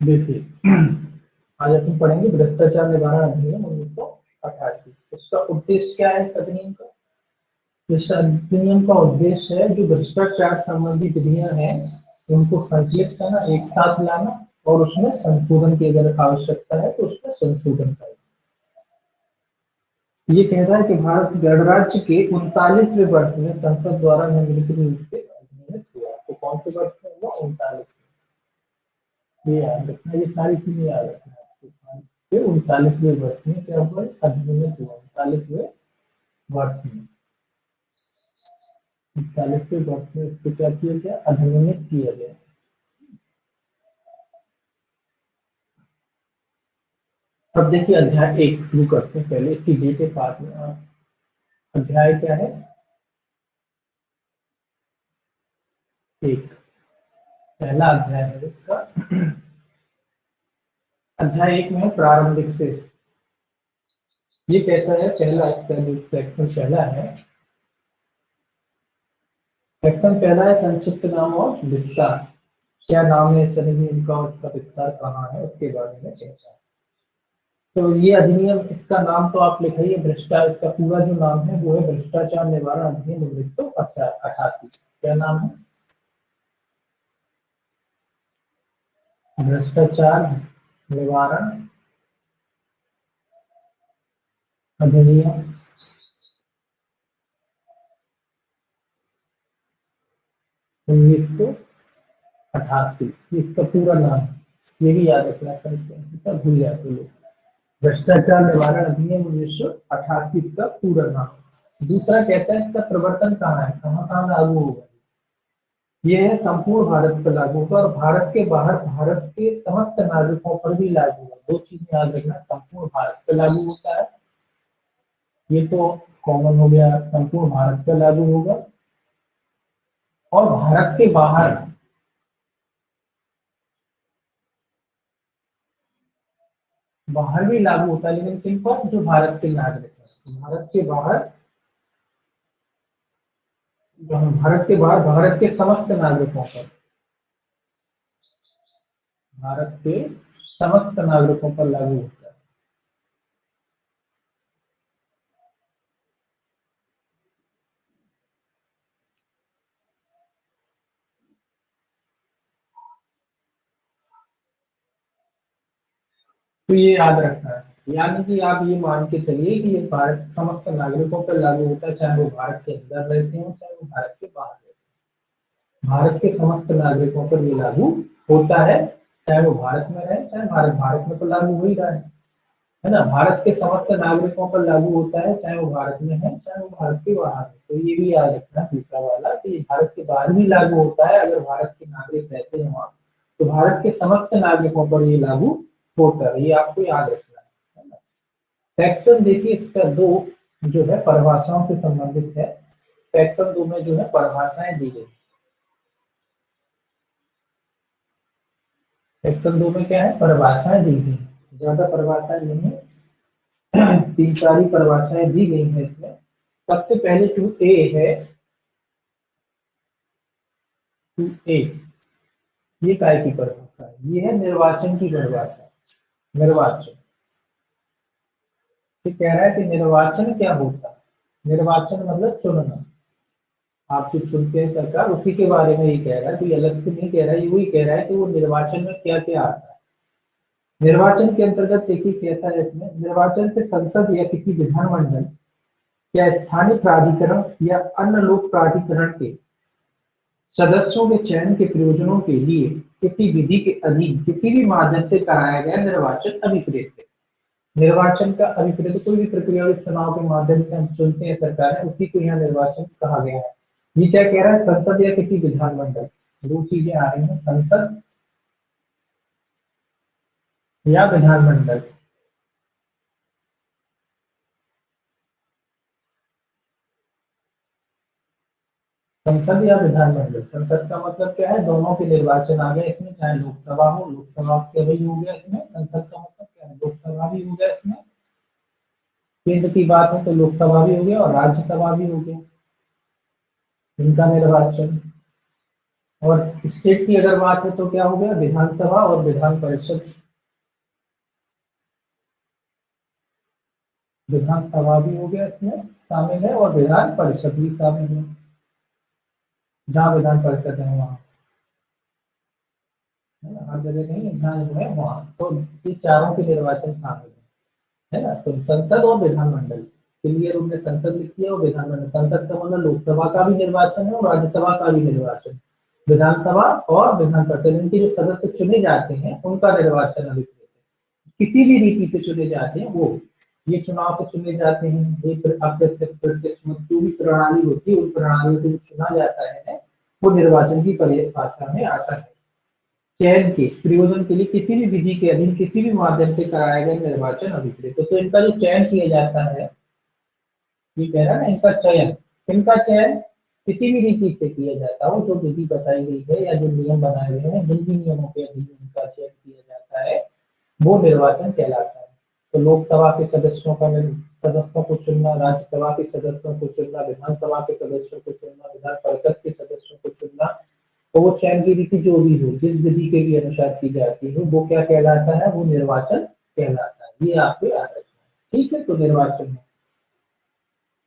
देखिए, आज अपन पढ़ेंगे भ्रष्टाचार निवारण अधिनियम 1988। इसका उद्देश्य क्या है इस अधिनियम का? इस अधिनियम का उद्देश्य है जो भ्रष्टाचार संबंधी विधियां हैं उनको संकलित करना, एक साथ लाना और उसमें संशोधन की अगर आवश्यकता है तो उसमें संशोधन करना। ये कह रहा है कि भारत गणराज्य के 39वें वर्ष में संसद द्वारा निम्नलिखित रूप से अधिनियमित हुआ। तो कौन से वर्ष में हुआ? 39। ये याद रखना, ये सारी चीजें याद रखना। फिर 39वें वर्ष में क्या हुआ? अधिनियमित हुआ 39वें वर्ष में। 39वें वर्ष में इसको क्या किया गया? अधिनियमित किया गया। अब देखिए अध्याय 1 शुरू करते हैं। पहले इसकी डेट है बाद में। अध्याय क्या है? 1 पहला अध्याय है इसका। अध्याय 1 में प्रारंभिक से ये कैसा है? पहला इसका जो सेक्शन पहला है, सेक्शन पहला है संक्षिप्त नाम और विस्तार। क्या नाम है इस अधिनियम का और इसका विस्तार कहाँ है उसके बारे में कहता है। तो ये अधिनियम, इसका नाम तो आप लिखाइए भ्रष्टाचार। इसका पूरा जो नाम है वो है भ्रष्टाचार निवारण अधिनियम 1988। क्या नाम है? भ्रष्टाचार निवारण अधिनियम 1988। इसका पूरा नाम, ये भी याद रखना, सब भूल जाते लोग। भ्रष्टाचार निवारण अधिनियम 1988 का पूरा नाम। दूसरा कहता है इसका प्रवर्तन कहाँ है, कहाँ कहाँ लागू होगा? ये है संपूर्ण भारत पर लागू होगा और भारत के बाहर भारत के समस्त नागरिकों पर भी लागू होगा। दो चीजें याद रखना, संपूर्ण भारत पर लागू होता है, ये तो कॉमन हो गया, संपूर्ण भारत पर लागू होगा। और भारत के बाहर बाहर भी लागू होता है, लेकिन किन पर? जो भारत के नागरिक हैं। भारत के बाहर, भारत के बाहर भारत के समस्त नागरिकों पर, भारत के समस्त नागरिकों पर लागू होता है। तो ये याद रखना है, यानी कि आप ये मान के चलिए कि ये भारत के समस्त नागरिकों पर लागू होता है, चाहे वो भारत के अंदर रहते हो चाहे वो भारत के बाहर रहते हो। भारत के समस्त नागरिकों पर ये लागू होता है, चाहे वो भारत में रहे चाहे भारत भारत में तो लागू हो ही रहा है ना। भारत के समस्त नागरिकों पर लागू होता है, चाहे वो भारत में है चाहे वो भारत के बाहर है। तो ये भी याद रखना दूसरा वाला, कि ये भारत के बाहर भी लागू होता है। अगर भारत के नागरिक रहते हैं वहां तो भारत के समस्त नागरिकों पर ये लागू होता है, ये आपको याद रखना है ना। सेक्शन देखिए इसका 2 जो है परिभाषाओं से संबंधित है। सेक्शन 2 में जो है परिभाषाएं दी गई। सेक्शन 2 में क्या है? परिभाषाएं दी गई। ज्यादा परिभाषाएं नहीं है, 3-4 ही परिभाषाएं दी गई हैं इसमें। सबसे पहले 2A है। 2A ये काय की परिभाषा है? ये है निर्वाचन की परिभाषा। निर्वाचन ये कह रहा है कि निर्वाचन क्या होता है? निर्वाचन मतलब चुनना। आप जो चुनते हैं सरकार, उसी के बारे में ये कह रहा है। कोई अलग से नहीं कह रहा है, ये वही कह रहा है कि वो निर्वाचन में क्या क्या आता है। निर्वाचन के अंतर्गत देखिए कैसा है इसमें, निर्वाचन से संसद या किसी विधानमंडल या स्थानीय प्राधिकरण या अन्य लोक प्राधिकरण के सदस्यों के चयन के प्रयोजनों के लिए किसी विधि के अधीन किसी भी माध्यम से कराया गया निर्वाचन अभिप्रेत है। निर्वाचन का अभिप्रेत कोई भी प्रक्रिया चुनाव के माध्यम से हम चुनते हैं सरकार, उसी को यहाँ निर्वाचन कहा गया है। ये क्या कह रहा है? संसद या किसी विधानमंडल, दो चीजें आ रही हैं, संसद या विधानमंडल। संसद या विधानमंडल, संसद का मतलब क्या है? दोनों के निर्वाचन आ गए इसमें, चाहे लोकसभा हो, लोकसभा के भी हो गया इसमें। संसद का मतलब क्या है? लोकसभा भी हो गया इसमें, केंद्र की बात है तो लोकसभा भी हो गया और राज्यसभा भी हो गया, इनका निर्वाचन। और स्टेट की अगर बात है तो क्या हो गया, विधानसभा और विधान परिषद। विधानसभा भी हो गया इसमें शामिल है और विधान परिषद भी शामिल है, जहाँ विधान परिषद है वहाँ, है ना, हर जगह नहीं है, जहाँ जो है वहाँ, तो ये चारों के निर्वाचन शामिल है ना। तो संसद और विधानमंडल, क्लियर उनने संसद लिखी है और विधानमंडल, संसद का मतलब लोकसभा का भी निर्वाचन है और राज्यसभा का भी निर्वाचन, विधानसभा और विधान परिषद, इनके जो सदस्य चुने जाते हैं उनका निर्वाचन अभिप्रेत है, किसी भी रीति से चुने जाते हैं वो, ये चुनाव से चुने जाते हैं, ये अप्रत्यक्ष प्रत्यक्ष मत जो भी प्रणाली होती है उन प्रणालियों से चुना जाता है, वो निर्वाचन की परिभाषा में आता है। चयन के प्रयोजन के लिए किसी भी विधि के अधीन किसी भी माध्यम से कराया गया निर्वाचन अभिप्रेत, तो इनका जो चयन किया जाता है, ये कह रहा है ना, इनका चयन, इनका चयन किसी भी रीति से किया जाता है, वो जो विधि बताई गई है या जो नियम बनाए गए हैं, जिन भी नियमों के अधीन इनका चयन किया जाता है वो निर्वाचन कहलाता है। तो लोकसभा के सदस्यों को चुनना, राज्यसभा के सदस्यों को चुनना, विधानसभा के सदस्यों को चुनना, विधान परिषद के सदस्यों को चुनना, तो वो चयन की रीति जो भी हो, जिस विधि के भी अनुसार की जाती है, वो क्या कहलाता है, वो निर्वाचन कहलाता है। ये आपको याद रखना है, ठीक है। तो निर्वाचन है,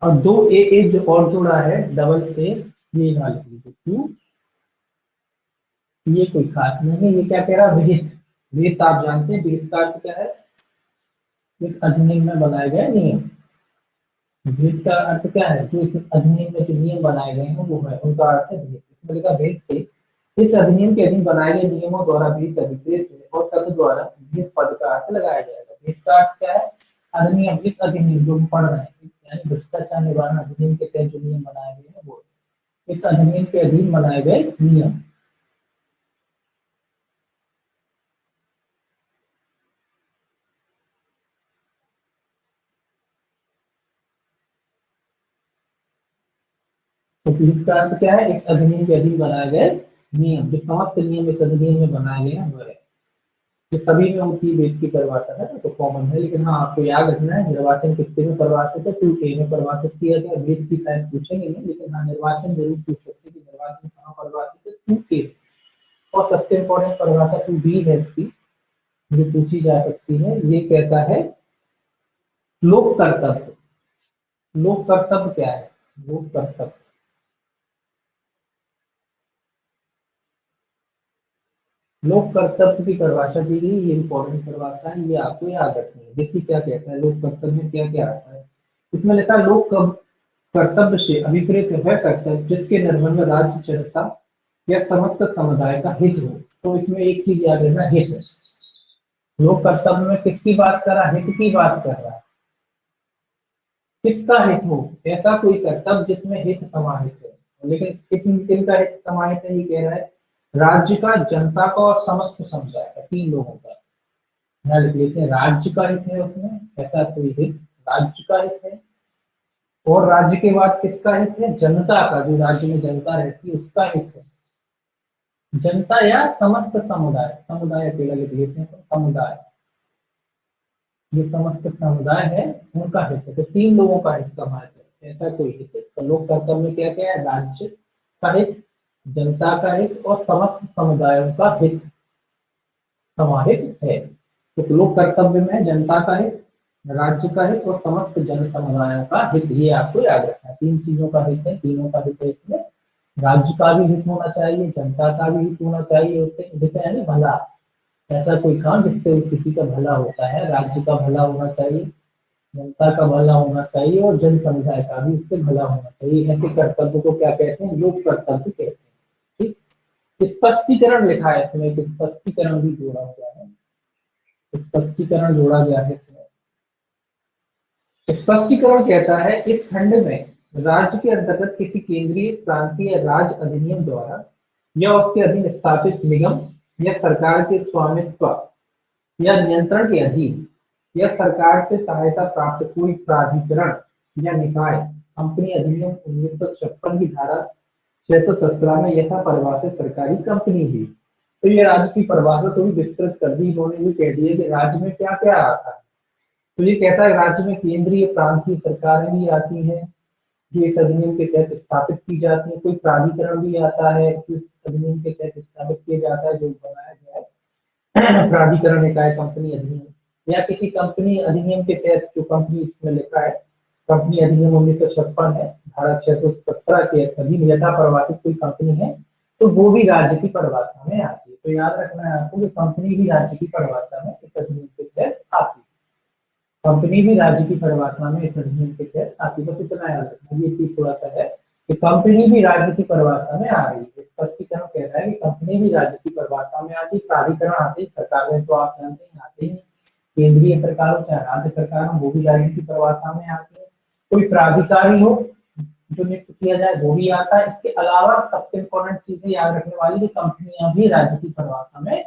और दो ए जो और जोड़ा है डबल ए, ये ना लिख लीजिए, क्यों, ये कोई खास नहीं है। ये क्या कह रहा है, विहित, विहित आप जानते हैं, विहित का अर्थ क्या है, इस अधिनियम में बनाए गए नियम। विहित का अर्थ क्या है, जो इस अधिनियम में जो नियम बनाए गए हैं वो है, उनका अर्थ है विहित। इसमें लिखा विहित से इस अधिनियम के अधीन बनाए गए नियमों द्वारा विहित अभिप्रेत है और तद द्वारा विहित पद का अर्थ लगाया जाएगा। विहित का अर्थ क्या है, अधिनियम, इस अधिनियम जो हम पढ़ रहे हैं, यानी भ्रष्टाचार निवारण अधिनियम के तहत जो नियम बनाए गए हैं वो, इस अधिनियम के अधीन बनाए गए नियम। तो इसका अर्थ क्या है, इस अधिनियम के अधीन बनाए गए नियम, जो समस्त नियम इस अधिनियम में बनाए गए हैं वो है। तो सभी में उनकी वेद की परिभाषा है, तो कॉमन है, लेकिन हाँ आपको याद रखना है निर्वाचन कितने में परिभाषित है, 2A में परिभाषित किया गया। वेद की शायद पूछेंगे नहीं, लेकिन हाँ निर्वाचन जरूर पूछ सकते हैं कि निर्वाचन कहाँ परिभाषित है, 2A। और सबसे इम्पोर्टेंट परिभाषा 2B है इसकी, जो पूछी जा सकती है, ये कहता है लोक कर्तव्य। लोक कर्तव्य क्या है, लोक कर्तव्य, लोक कर्तव्य की परिभाषा दी गई, ये इंपॉर्टेंट परिभाषा है, ये आपको याद रखनी है। देखिए क्या कहता है, लोक कर्तव्य में क्या क्या आता है। इसमें लिखा है लोक कर्तव्य से अभिप्रेत वह कर्तव्य जिसके निर्वहन में राज्य, जनता या समस्त समुदाय का हित हो। तो इसमें एक चीज याद रखना, हित है। लोक कर्तव्य में किसकी बात कर रहा है, हित की बात कर रहा है, किसका हित हो, ऐसा कोई कर्तव्य जिसमें हित समाहित है। लेकिन किन किन का हित समाहित है, ये कह रहा है राज्य का, जनता का और समस्त समुदाय का, तीन लोगों का। यहाँ लिख लेते हैं राज्य का हित है उसमें, ऐसा कोई हित, राज्य का हित है। और राज्य के बाद किसका हित है, जनता का, जो राज्य में जनता रहती है उसका हित है। जनता या समस्त समुदाय, समुदाय अकेला लिख लेते हैं, तो समुदाय, जो समस्त समुदाय है उनका हित है। तो तीन लोगों का हित समाहित है, ऐसा कोई हित है। तो लोक कर्तव्य में क्या क्या है, राज्य का हित, जनता का हित और समस्त समुदायों का हित समाहित है। तो लोक कर्तव्य में जनता का हित, राज्य का हित और समस्त जन समुदायों का हित, ये आपको याद रखना है। तीन चीजों का हित है, तीनों का हित है इसमें। राज्य का भी हित होना चाहिए, जनता का भी हित होना चाहिए, उससे हित यानी भला, ऐसा कोई काम जिससे किसी का भला होता है, राज्य का भला होना चाहिए, जनता का भला होना चाहिए और जन समुदाय का भी उससे भला होना चाहिए। ऐसे कर्तव्य को क्या कहते हैं, लोक कर्तव्य कहते हैं। ठीक, स्पष्टीकरण लिखा है इसमें, एक स्पष्टीकरण भी जोड़ा हुआ है, स्पष्टीकरण जोड़ा गया है इसमें। स्पष्टीकरण कहता है इस खंड में राज्य के अंतर्गत किसी केंद्रीय, प्रांतीय, राज्य अधिनियम द्वारा या उसके अधीन स्थापित निगम या सरकार के स्वामित्व या नियंत्रण के अधीन या सरकार से सहायता प्राप्त कोई प्राधिकरण या निकाय कंपनी अधिनियम 1956 की धारा 617 में यथा परिभाषित सरकारी कंपनी थी। तो ये राज्य की परिभाषा थोड़ी विस्तृत कर दी इन्होंने, ये कह दिया कि राज्य में क्या क्या आता है। तो ये कहता है राज्य में केंद्रीय, प्रांतीय सरकारें भी आती हैं, जो इस अधिनियम के तहत स्थापित की जाती है। कोई प्राधिकरण भी आता है जो इस अधिनियम के तहत स्थापित किया जाता है, जो बनाया गया है प्राधिकरण निकाय कंपनी अधिनियम, या किसी कंपनी अधिनियम के तहत जो कंपनी इसमें लिखा है कंपनी अधिनियम 1956 है, धारा 617 के अधीन यथा प्रवासित कोई कंपनी है तो वो भी राज्य की परिभाषा में आती है। तो याद रखना है आपको कि कंपनी भी राज्य की परिभाषा में इस अधिनियम के तहत आती है। कंपनी भी राज्य की परिभाषा में इस अधिनियम के तहत आती है। बस इतना याद रखना, ये चीज थोड़ा सा है कि कंपनी भी राज्य की परिभाषा में आ रही है। स्पष्टीकरण कह रहा है कि कंपनी भी राज्य की परिभाषा में आती है। प्राधिकरण आते ही सरकार में तो आप जानते हैं आते ही केंद्रीय सरकार हो चाहे राज्य सरकार हो, वो भी राज्य की परिभाषा में आती है। कोई प्राधिकारी हो जो नियुक्त किया जाए वो भी आता है। इसके अलावा सबसे इम्पोर्टेंट चीजें याद रखने वाली कि कंपनियां भी राज्य की परिभाषा में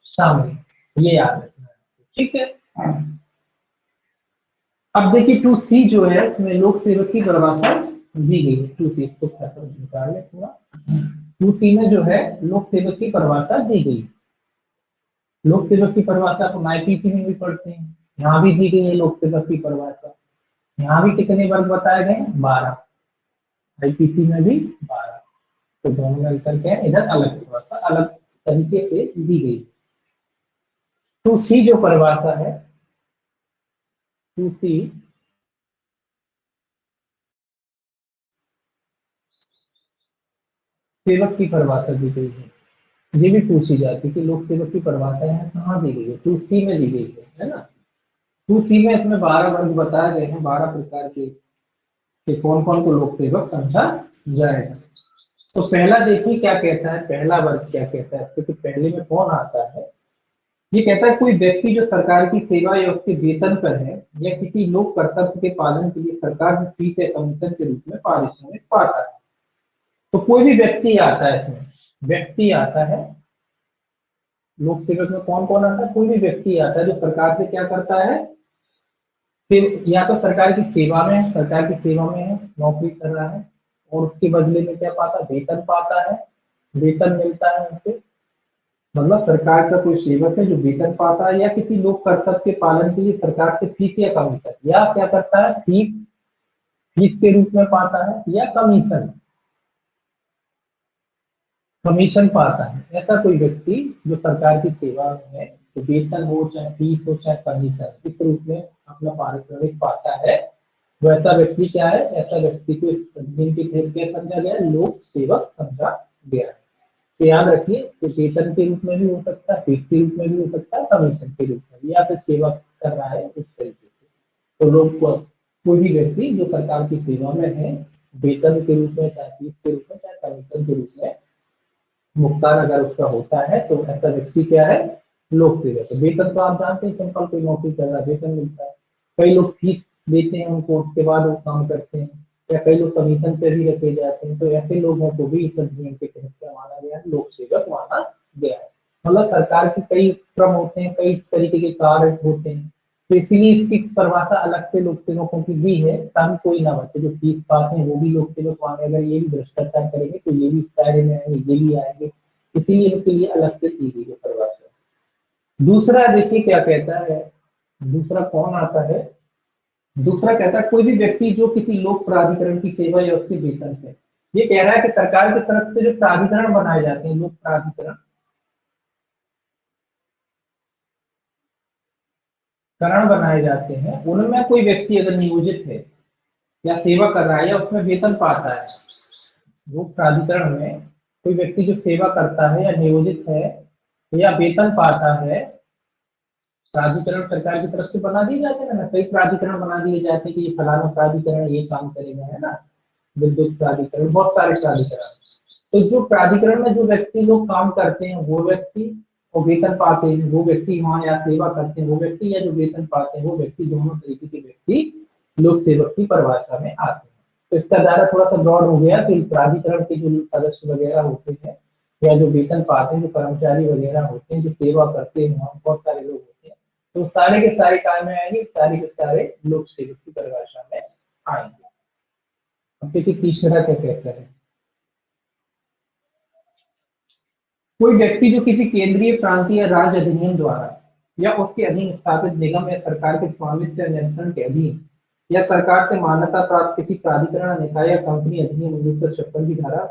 शामिल है, ये याद रखना है। ठीक है, अब देखिए 2C जो है इसमें लोक सेवक की परिभाषा दी गई है। 2C इसको निकाल ले पूरा। 2C में जो है लोक सेवक की परिभाषा दी गई। लोक सेवक की परिभाषा को आईपीसी में भी पढ़ते हैं, यहाँ भी दी गई है लोक सेवक की परिभाषा। यहाँ भी कितने वर्ग बताए गए हैं? 12। आईपीसी में भी 12। तो दोनों में अंतर क्या है? इधर अलग परिभाषा अलग तरीके से दी गई। 2C जो परिभाषा है 2C सेवक की परिभाषा दी गई है। ये भी पूछी जाती है कि लोक सेवक की परिभाषा है कहाँ दी गई है? 2C में दी गई है ना। 2C में इसमें 12 वर्ग बताए गए हैं, 12 प्रकार के कि कौन कौन को लोक सेवक समझा जाएगा। तो पहला देखिए क्या कहता है, पहला वर्ग क्या कहता है, क्योंकि पहले में कौन आता है? ये कहता है कोई व्यक्ति जो सरकार की सेवा या उसके वेतन पर है या किसी लोक कर्तव्य के पालन के लिए सरकार से फीस या कमीशन के रूप में पारिश्रमिक पाता है। तो कोई भी व्यक्ति आता है, इसमें व्यक्ति आता है। लोक सेवक में कौन कौन आता है? कोई भी व्यक्ति आता है जो सरकार से क्या करता है, फिर या तो सरकार की सेवा में है, सरकार की सेवा में है, नौकरी कर रहा है और उसके बदले में क्या पाता है? वेतन पाता है, वेतन मिलता है उनसे। मतलब सरकार का कोई सेवक है जो वेतन पाता है या किसी लोक कर्तव्य के पालन के लिए सरकार से फीस या कमीशन, या क्या करता है? फीस फीस के रूप में पाता है या कमीशन कमीशन पाता है। ऐसा कोई व्यक्ति जो सरकार की सेवा में है तो वेतन हो चाहे फीस हो चाहे कमीशन इस रूप में अपना पारिश्रमिक पाता है, वैसा व्यक्ति क्या है? ऐसा व्यक्ति को इस अधिनियम के तहत क्या समझा गया? लोक सेवक समझा गया है। तो याद रखिए तो वेतन के रूप में भी हो सकता है, फीस के रूप में भी हो सकता है, कमीशन के रूप में भी, या फिर सेवा कर रहा है उस तरीके से। तो लोग कोई भी व्यक्ति जो सरकार की सेवा में है वेतन के रूप में चाहे फीस के रूप में चाहे कमीशन के रूप में भुगतान अगर उसका होता है तो ऐसा व्यक्ति क्या है? लोक सेवक। तो वेतन तो आप जानते हैं, सिंपल कोई नौकरी कर रहा है वेतन मिलता है। कई लोग फीस देते हैं उनको, उसके बाद वो काम करते हैं, या कई लोग कमीशन पे भी रखे जाते हैं। तो ऐसे लोगों को भी इस अधिनियम के तहत क्या माना गया है? लोक सेवक माना गया है। मतलब सरकार के कई क्रम होते हैं, कई तरीके के कार्य होते हैं, तो इसीलिए इसकी परिभाषा अलग से लोक सेवकों की दी है ताकि कोई ना बचे। जो फीस पाते हैं वो भी लोक सेवक माने, अगर ये भी भ्रष्टाचार करेंगे तो ये भी इस दायरे में आएंगे, ये भी आएंगे, इसीलिए इनके लिए अलग से दी गई है परिभाषा। दूसरा देखिए क्या कहता है, दूसरा कौन आता है? दूसरा कहता है कोई भी व्यक्ति जो किसी लोक प्राधिकरण की सेवा या उसके वेतन पे, ये कह रहा है कि सरकार की तरफ से जो प्राधिकरण बनाए जाते हैं, लोक प्राधिकरण करण बनाए जाते हैं, उनमें कोई व्यक्ति अगर नियोजित है या सेवा कर रहा है या उसमें वेतन पाता है, वो प्राधिकरण में कोई व्यक्ति जो सेवा करता है या नियोजित है या वेतन पाता है, प्राधिकरण सरकार की तरफ से बना दिए जाते हैं ना। कई प्राधिकरण बना दिए जाते हैं कि ये फलाना प्राधिकरण ये काम करेगा, है ना, विद्युत प्राधिकरण, बहुत सारे प्राधिकरण। तो जो प्राधिकरण में जो व्यक्ति लोग काम करते हैं वो व्यक्ति और वेतन पाते हैं वो व्यक्ति, वहां या सेवा करते हैं वो व्यक्ति, या जो वेतन पाते हैं वो व्यक्ति, दोनों तरीके के व्यक्ति लोक सेवक की परिभाषा में आते हैं। तो इसका दायरा थोड़ा सा ब्रॉड हो गया कि प्राधिकरण के जो सदस्य वगैरह होते हैं या जो वेतन पाते हैं, जो कर्मचारी वगैरह होते हैं, जो सेवा करते हैं, वहाँ बहुत सारे लोग होते हैं, तो सारे के सारे काम में आएंगे, सारे के सारे लोक सेवक की परिभाषा में आएंगे। अब देखिए तीसरा क्या कहता है, कोई व्यक्ति जो किसी केंद्रीय प्रांतीय या राज्य अधिनियम द्वारा या उसके अधीन स्थापित निगम या सरकार के स्वामित्व या नियंत्रण के अधीन या सरकार से मान्यता प्राप्त किसी प्राधिकरण, निकाय या कंपनी अधिनियम 1956 की धारा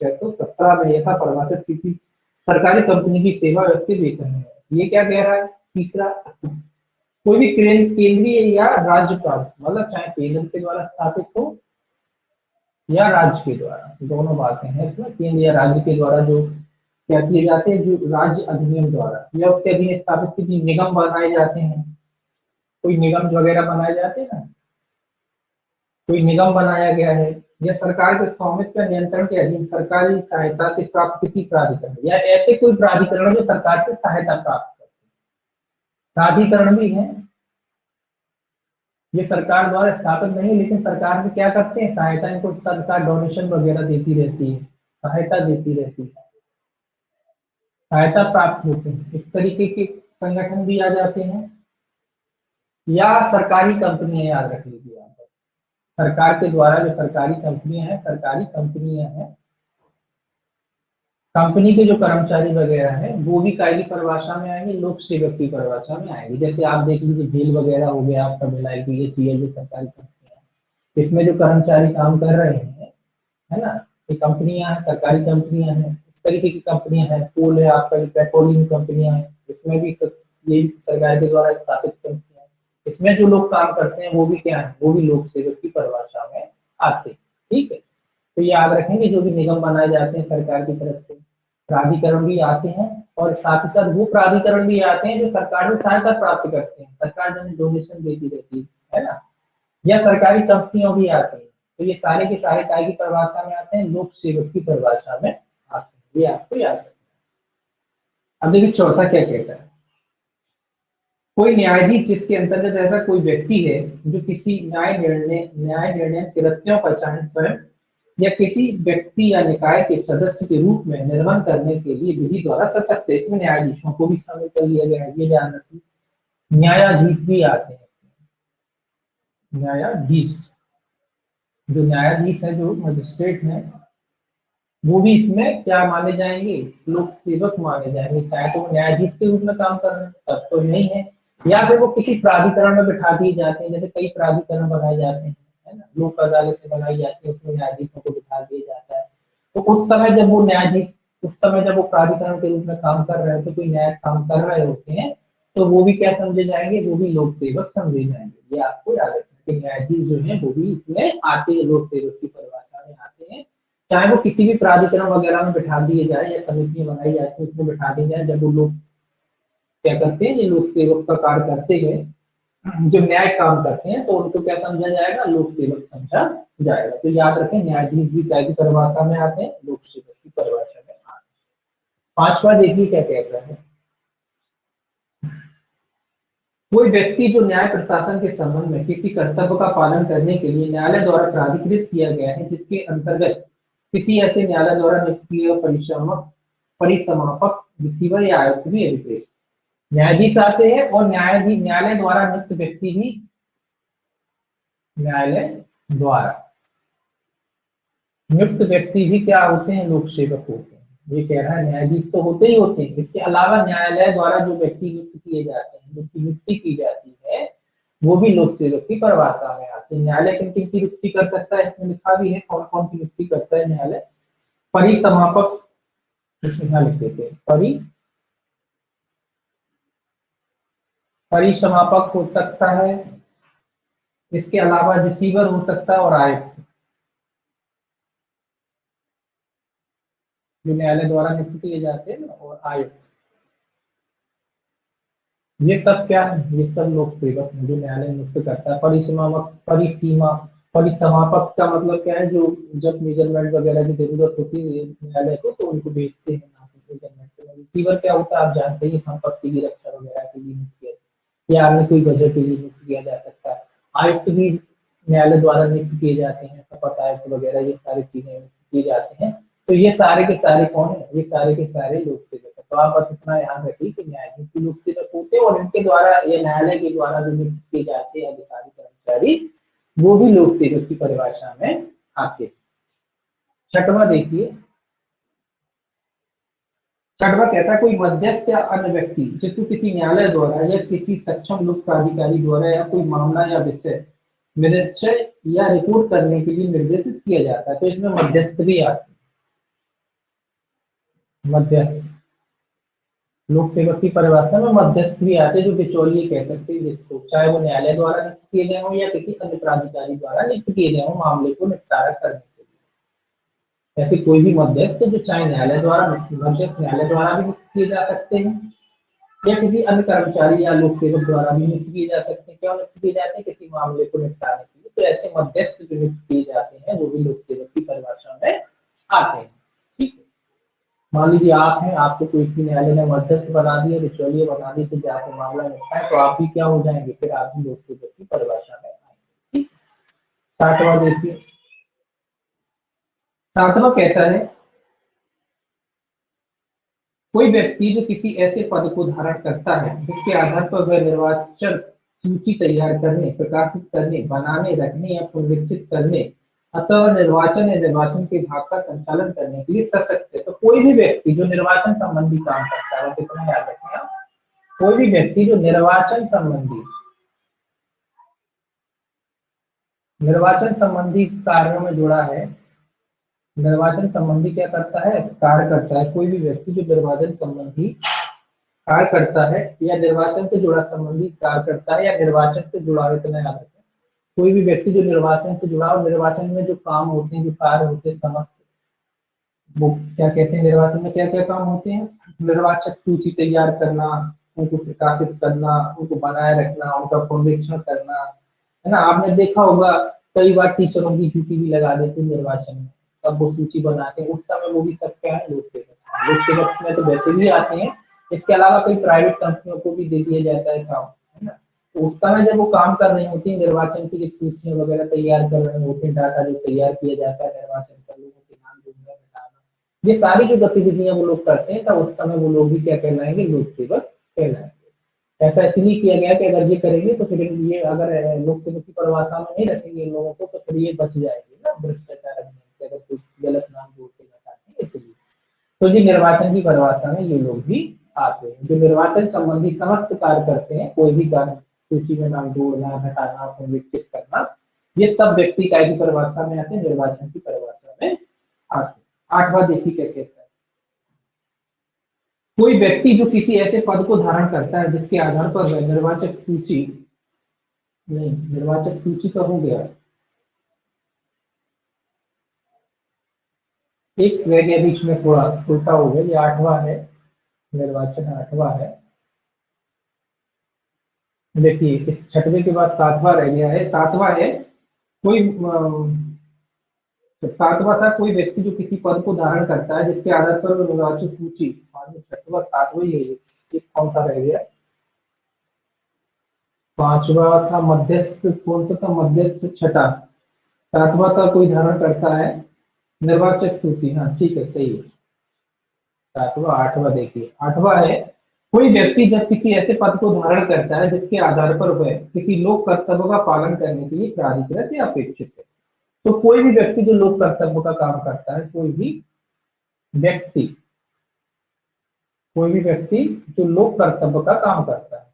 617 में यथा परिभाषित किसी सरकारी कंपनी की सेवा व्यवस्थित वेतन है। ये क्या कह रहा है? तीसरा, कोई भी केंद्रीय या राज्य प्राप्त, मतलब चाहे केंद्र के द्वारा स्थापित हो या राज्य के द्वारा, दोनों बातें हैं इसमें। केंद्र या राज्य के द्वारा जो क्या किए जाते हैं, जो राज्य अधिनियम द्वारा या उसके अधीन स्थापित किसी निगम बनाए जाते हैं, कोई निगम वगैरह बनाए जाते हैं ना, कोई निगम बनाया गया है, या सरकार के स्वामित्व या नियंत्रण के अधीन सरकारी सहायता से प्राप्त किसी प्राधिकरण, या ऐसे कोई प्राधिकरण जो सरकार से सहायता प्राप्त करते हैं। प्राधिकरण भी है, ये सरकार द्वारा स्थापित नहीं, लेकिन सरकार भी क्या करते हैं, सहायता, इनको सरकार डोनेशन वगैरह देती रहती है, सहायता देती रहती है, सहायता प्राप्त होते हैं। इस तरीके के संगठन भी आ जाते हैं। या सरकारी कंपनियां, याद रख लीजिए यहाँ पर, सरकार के द्वारा जो सरकारी कंपनियां हैं, सरकारी कंपनियां हैं, कंपनी के जो कर्मचारी वगैरह हैं वो भी काय की परिभाषा में आएंगे, लोक सेवक की परिभाषा में आएंगे। जैसे आप देख लीजिए भेल वगैरह हो गया आपका, भिलाई बीएचईएल, जो सरकारी कंपनियां, इसमें जो कर्मचारी काम कर रहे हैं, है ना, ये कंपनियां हैं, सरकारी कंपनियां हैं। इस तरीके की कंपनियां हैं, कोल है आपका, पेट्रोलियम कंपनियां हैं, इसमें भी ये सरकार के द्वारा स्थापित कंपनियां हैं। इसमें जो लोग काम करते हैं वो भी क्या है, वो भी लोक सेवक की परिभाषा में आते हैं। ठीक है, तो याद रखेंगे जो भी निगम बनाए जाते हैं सरकार की तरफ से, प्राधिकरण भी आते हैं, और साथ ही साथ वो प्राधिकरण भी आते हैं जो सरकार से सहायता प्राप्त करते हैं, सरकार जो डोनेशन देती रहती है ना, या सरकारी कंपनियां भी आती हैं। तो ये सारे के सारे काय की परिभाषा में आते हैं, लोक सेवक की परिभाषा में आते हैं। ये आपको याद रखना है। अब देखिए चौथा क्या कहता है, कोई न्यायाधीश जिसके अंतर्गत ऐसा कोई व्यक्ति है जो किसी न्याय निर्णय कृत्यों पर चाहे स्वयं या किसी व्यक्ति या निकाय के सदस्य के रूप में निर्वहन करने के लिए विधि द्वारा सशक्त है। इसमें न्यायाधीशों को भी शामिल कर लिया गया है, ये ध्यान रखिए। न्यायाधीश भी आते हैं, न्यायाधीश, जो न्यायाधीश है, जो मजिस्ट्रेट है, वो भी इसमें क्या माने जाएंगे, लोक सेवक माने जाएंगे। चाहे तो वो न्यायाधीश के रूप में काम कर रहे हैं तब तो नहीं है, या फिर वो किसी प्राधिकरण में बिठा दिए जाते हैं, जैसे कई प्राधिकरण बनाए जाते हैं, है ना, लोक अदालतें बनाई जाती है, उसमें न्यायाधीशों को बिठा दिया जाता है। तो उस समय जब वो न्यायाधीश, उस समय जब वो प्राधिकरण के रूप में काम कर रहे होते, कोई न्याय काम कर रहे होते हैं, तो वो भी क्या समझे जाएंगे, वो भी लोक सेवक समझे जाएंगे। ये आपको याद रखना कि न्यायाधीश जो है वो भी इसमें आते हैं, लोक सेवक की परिभाषा में आते हैं। चाहे वो किसी भी प्राधिकरण वगैरह में बिठा दिए जाए, या समितियां बनाई जाती है उसमें बिठा दी जाए, जब वो लोग क्या करते हैं, ये लोक सेवक का कार्य करते हुए जो न्याय काम करते हैं, तो उनको क्या समझा जाएगा, लोक सेवक समझा जाएगा। तो याद रखें, न्यायाधीश भी क्या की परिभाषा में आते हैं, लोक सेवक की परिभाषा में आते हैं। पांचवा देखिए क्या कहता है, कोई व्यक्ति जो न्याय प्रशासन के संबंध में किसी कर्तव्य का पालन करने के लिए न्यायालय द्वारा प्राधिकृत किया गया है, जिसके अंतर्गत किसी ऐसे न्यायालय द्वारा नियुक्त किए हुए परिसमापक, रिसीवर या आयुक्त भी अधिकृत न्यायाधीश आते हैं, और न्यायालय द्वारा नियुक्त व्यक्ति भी, न्यायालय द्वारा नियुक्त व्यक्ति भी क्या होते हैं, लोक सेवक होते हैं। ये कह रहा है न्यायाधीश तो होते ही होते हैं, इसके अलावा न्यायालय द्वारा जो व्यक्ति नियुक्त किए जाते हैं, जिनकी नियुक्ति की जाती है, वो भी लोक सेवक की परिभाषा में आते हैं। न्यायालय किन किन की नियुक्ति कर सकता है, इसमें लिखा भी है कौन कौन की नियुक्ति करता है न्यायालय। परिसमापक, इसमें यहाँ लिख देते हैं, परिसमापक हो सकता है, इसके अलावा रिसीवर हो सकता है, और आयुक्त, जो न्यायालय द्वारा नियुक्त किए जाते हैं ना, और आयुक्त, ये सब क्या है, ये सब लोक सेवक हैं जो न्यायालय नियुक्त करता है। परिसमापक का मतलब क्या है, जो जब मेजरमेंट वगैरह की जरूरत होती है न्यायालय को, तो उनको भेजते हैं मेजरमेंट के लिए। रिसीवर क्या होता है, आप जानते हैं, संपत्ति की रक्षा वगैरह के लिए नियुक्त किया, या अन्य कोई वजह के लिए नियुक्त किया जा सकता है। आयुक्त भी न्यायालय द्वारा नियुक्त किए जाते हैं, शपथ आयुक्त वगैरह, ये सारी चीजें किए जाते हैं। तो ये सारे के सारे कौन है, ये सारे के सारे लोक सेवक है। तो आप बस इतना याद रखिए कि न्यायाधीश भी लोक सेवक होते हैं, और इनके द्वारा या न्यायालय के द्वारा जो नियुक्त किए जाते हैं अधिकारी कर्मचारी, वो भी लोक सेवक की परिभाषा में आते हैं। छठवां देखिए, छठवां कहता है कोई मध्यस्थ या अन्य व्यक्ति जिसको किसी न्यायालय द्वारा या किसी सक्षम लोक प्राधिकारी द्वारा या कोई मामला या विषय निश्चय या रिपोर्ट करने के लिए निर्देशित किया जाता है। तो इसमें मध्यस्थ भी आते हैं, मध्यस्थ लोक सेवक की परिभाषा में मध्यस्थ भी आते हैं, जो बिचौलिए कह सकते हैं जिसको, चाहे वो न्यायालय द्वारा नियुक्त किए गए हों या किसी अन्य प्राधिकारी द्वारा नियुक्त किए गए हों मामले को निपटारा करने के लिए। ऐसे कोई भी मध्यस्थ जो चाहे न्यायालय द्वारा मध्यस्थ न्यायालय द्वारा भी नियुक्त किए जा सकते हैं या किसी अन्य कर्मचारी या लोक सेवक द्वारा भी नियुक्त किए जा सकते हैं। क्या नियुक्त किए जाते हैं? किसी मामले को निपटाने के लिए। तो ऐसे मध्यस्थ जो नियुक्त किए जाते हैं वो भी लोक सेवक की परिभाषा में आते हैं। ठीक है, मान लीजिए आप हैं, आपको कोई सी न्यायालय ने मध्यस्थ बना दिया, बिचौलिए बना दिए कि जाके मामला निपटाए, तो आप भी क्या हो जाएंगे, फिर आप भी लोक सेवक की परिभाषा में आएंगे। ठीक, 60वां देखिए, 60वां कहता है कोई व्यक्ति जो किसी ऐसे पद को धारण करता है जिसके आधार पर वह निर्वाचन सूची तैयार करने, प्रकाशित करने, बनाने, रखने या पुनरीक्षित करने अथवा निर्वाचन या निर्वाचन के भाग का संचालन करने के लिए सशक्त है। तो कोई भी व्यक्ति जो निर्वाचन संबंधी काम करता है, कितना याद रखें आप, कोई भी व्यक्ति जो निर्वाचन संबंधी कार्यों में जुड़ा है, निर्वाचन संबंधी क्या करता है, कार्य करता है। कोई भी व्यक्ति जो निर्वाचन संबंधी कार्य करता है या निर्वाचन से जुड़ा संबंधी कार्य करता है या निर्वाचन से जुड़ा है, इतना याद रखें। कोई भी व्यक्ति जो निर्वाचन से जुड़ा और निर्वाचन में जो काम होते हैं, जो कार्य होते हैं, समस्त वो क्या कहते हैं, निर्वाचन में क्या क्या काम होते हैं, निर्वाचक सूची तैयार करना, उनको प्रकाशित करना, उनको बनाए रखना, उनका पुनरीक्षण करना, है ना। आपने देखा होगा कई बार टीचरों की ड्यूटी भी लगा देते हैं निर्वाचन में, तब वो सूची बनाते हैं, उस समय वो भी सब क्या है, लोक सेवक। लोक सेवक में तो वैसे भी आते हैं, इसके अलावा कई प्राइवेट कंपनियों को भी दे दिया जाता है काम, है ना। तो उस समय जब वो काम कर रहे होते हैं, निर्वाचन की सूचियां वगैरह तैयार कर रहे होते हैं, डाटा जो तैयार किया जाता है निर्वाचन का, लोगों के नाम जोड़ना, हटाना, ये सारी जो गतिविधियां वो लोग करते हैं, तब उस समय वो लोग भी क्या कहलाएंगे, लोक सेवक कहलाएंगे। ऐसा इसलिए किया गया कि अगर ये करेंगे तो फिर ये, अगर लोक सेवक की परिभाषा में नहीं रखेंगे लोगों को, तो फिर ये बच जाएंगे ना भ्रष्टाचार अधिनियम से, अगर कुछ गलत नाम जोड़ के बताते हैं इसलिए। तो ये निर्वाचन की परिभाषा में ये लोग भी आते हैं, जो निर्वाचन संबंधी समस्त कार्य करते हैं, कोई भी कार्य, सूची में नाम जोड़ना, घटाना, पुनरीक्षित करना, ये सब व्यक्ति काय की परिभाषा में आते हैं, निर्वाचन की परिभाषा में आते हैं। 8वां देखिए क्या कहता है, कोई व्यक्ति जो किसी ऐसे पद को धारण करता है जिसके आधार पर वह निर्वाचक सूची, नहीं, निर्वाचक सूची का हो गया, एक रह गया बीच में, थोड़ा उल्टा हो गया, ये 8वां है, निर्वाचन 8वां है। देखिए इस 6वें के बाद 7वां रह गया है, 7वां है कोई 7वां था कोई व्यक्ति जो किसी पद को धारण करता है जिसके आधार पर वो निर्वाचक सूची, 6वां 7वां ही है ये, कौन सा रह गया, 5वां था मध्यस्थ, कौन सा था मध्यस्थ, 6ठा, 7वां का कोई धारण करता है निर्वाचक सूची, हाँ ठीक है, सही है। 7वां 8वां देखिए, 8वां है कोई व्यक्ति जब किसी ऐसे पद को धारण करता है जिसके आधार पर वह किसी लोक कर्तव्य का पालन करने के लिए प्राधिकृत या अपेक्षित है। तो कोई भी व्यक्ति जो लोक कर्तव्य का काम करता है, व्यक्ति कोई भी व्यक्ति जो लोक कर्तव्य का काम करता है,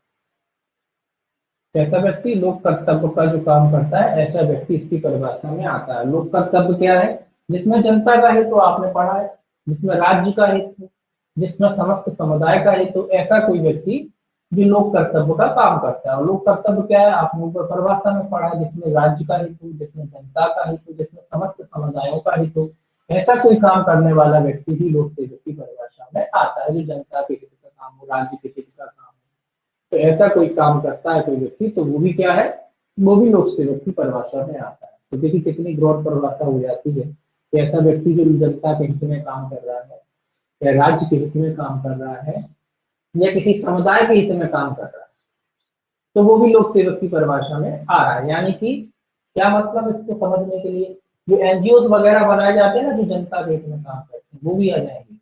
ऐसा व्यक्ति लोक कर्तव्य का जो काम करता है, ऐसा व्यक्ति इसकी परिभाषा में आता है। लोक कर्तव्य क्या है, जिसमें जनता का हित, तो आपने पढ़ा है, जिसमें राज्य का हित, जिसमें समस्त समुदाय का हित, तो ऐसा कोई व्यक्ति जो लोक कर्तव्य का काम करता है। और लोक कर्तव्य क्या है, आपने ऊपर परिभाषा में पढ़ा है, जिसमें राज्य का हित हो, जिसमें जनता का हित हो, जिसमें समस्त समुदायों का हित हो, ऐसा कोई काम करने वाला व्यक्ति ही लोक सेवक की परिभाषा में आता है, जो जनता के हित का काम हो, राज्य के हित का काम हो। तो ऐसा कोई काम करता है कोई व्यक्ति, तो वो भी क्या है, वो भी लोक सेवक की परिभाषा में आता है। तो देखिए कितनी ब्रॉड परिभाषा हो जाती है कि ऐसा व्यक्ति जो जनता के हित में काम कर रहा है, या राज्य के हित में काम कर रहा है, या किसी समुदाय के हित में काम कर रहा है, तो वो भी लोक सेवक की परिभाषा में आ रहा है। यानी कि क्या मतलब, इसको समझने के लिए जो एनजीओ वगैरह बनाए जाते हैं ना, जो जनता के हित में काम करते हैं, वो भी आ जाएंगे,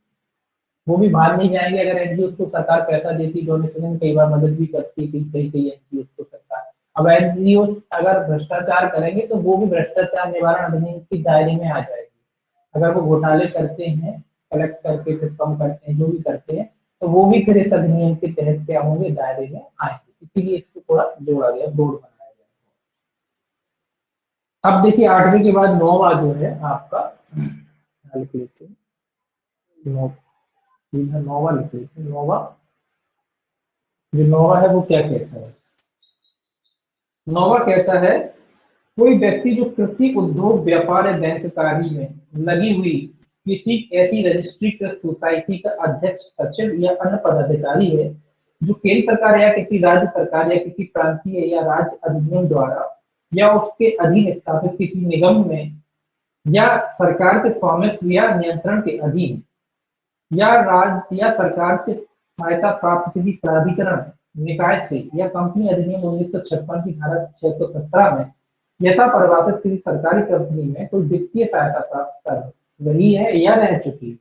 वो भी बाहर नहीं जाएंगे। अगर एनजीओ को सरकार पैसा देती, डोनेशन कई बार मदद भी करती थी कई कई एनजीओ को सरकार, अब एनजीओ अगर भ्रष्टाचार करेंगे तो वो भी भ्रष्टाचार निवारण अधिनियम के दायरे में आ जाएगी। अगर वो घोटाले करते हैं, कलेक्ट करके फिर कम करते हैं, जो भी करते हैं, तो वो भी फिर इस अधिनियम के तहत क्या होंगे, दायरे में आएंगे। इसीलिए इसको थोड़ा जोड़ा गया, बोर्ड बनाया गया। अब देखिए 8वीं के बाद 9वां जो है आपका, लिख लेते हैं, 9, सीधा 9वां लिख लेते हैं। 9वां, जो 9वां है वो क्या कहता है? 9वां कहता है कोई व्यक्ति जो कृषि, उद्योग, व्यापार या बैंक कार्य में लगी हुई किसी ऐसी रजिस्ट्रीकृत सोसाइटी का अध्यक्ष, सचिव या अन्य पदाधिकारी है जो केंद्र सरकार या किसी राज्य सरकार या किसी प्रांतीय या राज्य अधिनियम द्वारा या उसके अधीन स्थापित किसी निगम में या सरकार के स्वामित्व या नियंत्रण के अधीन या राज्य या सरकार से सहायता प्राप्त किसी प्राधिकरण, निकाय से या कंपनी अधिनियम 1956 की धारा 617 में यथा परिभाषित किसी सरकारी कंपनी में कोई वित्तीय सहायता प्राप्त कर रही है या रह चुकी है।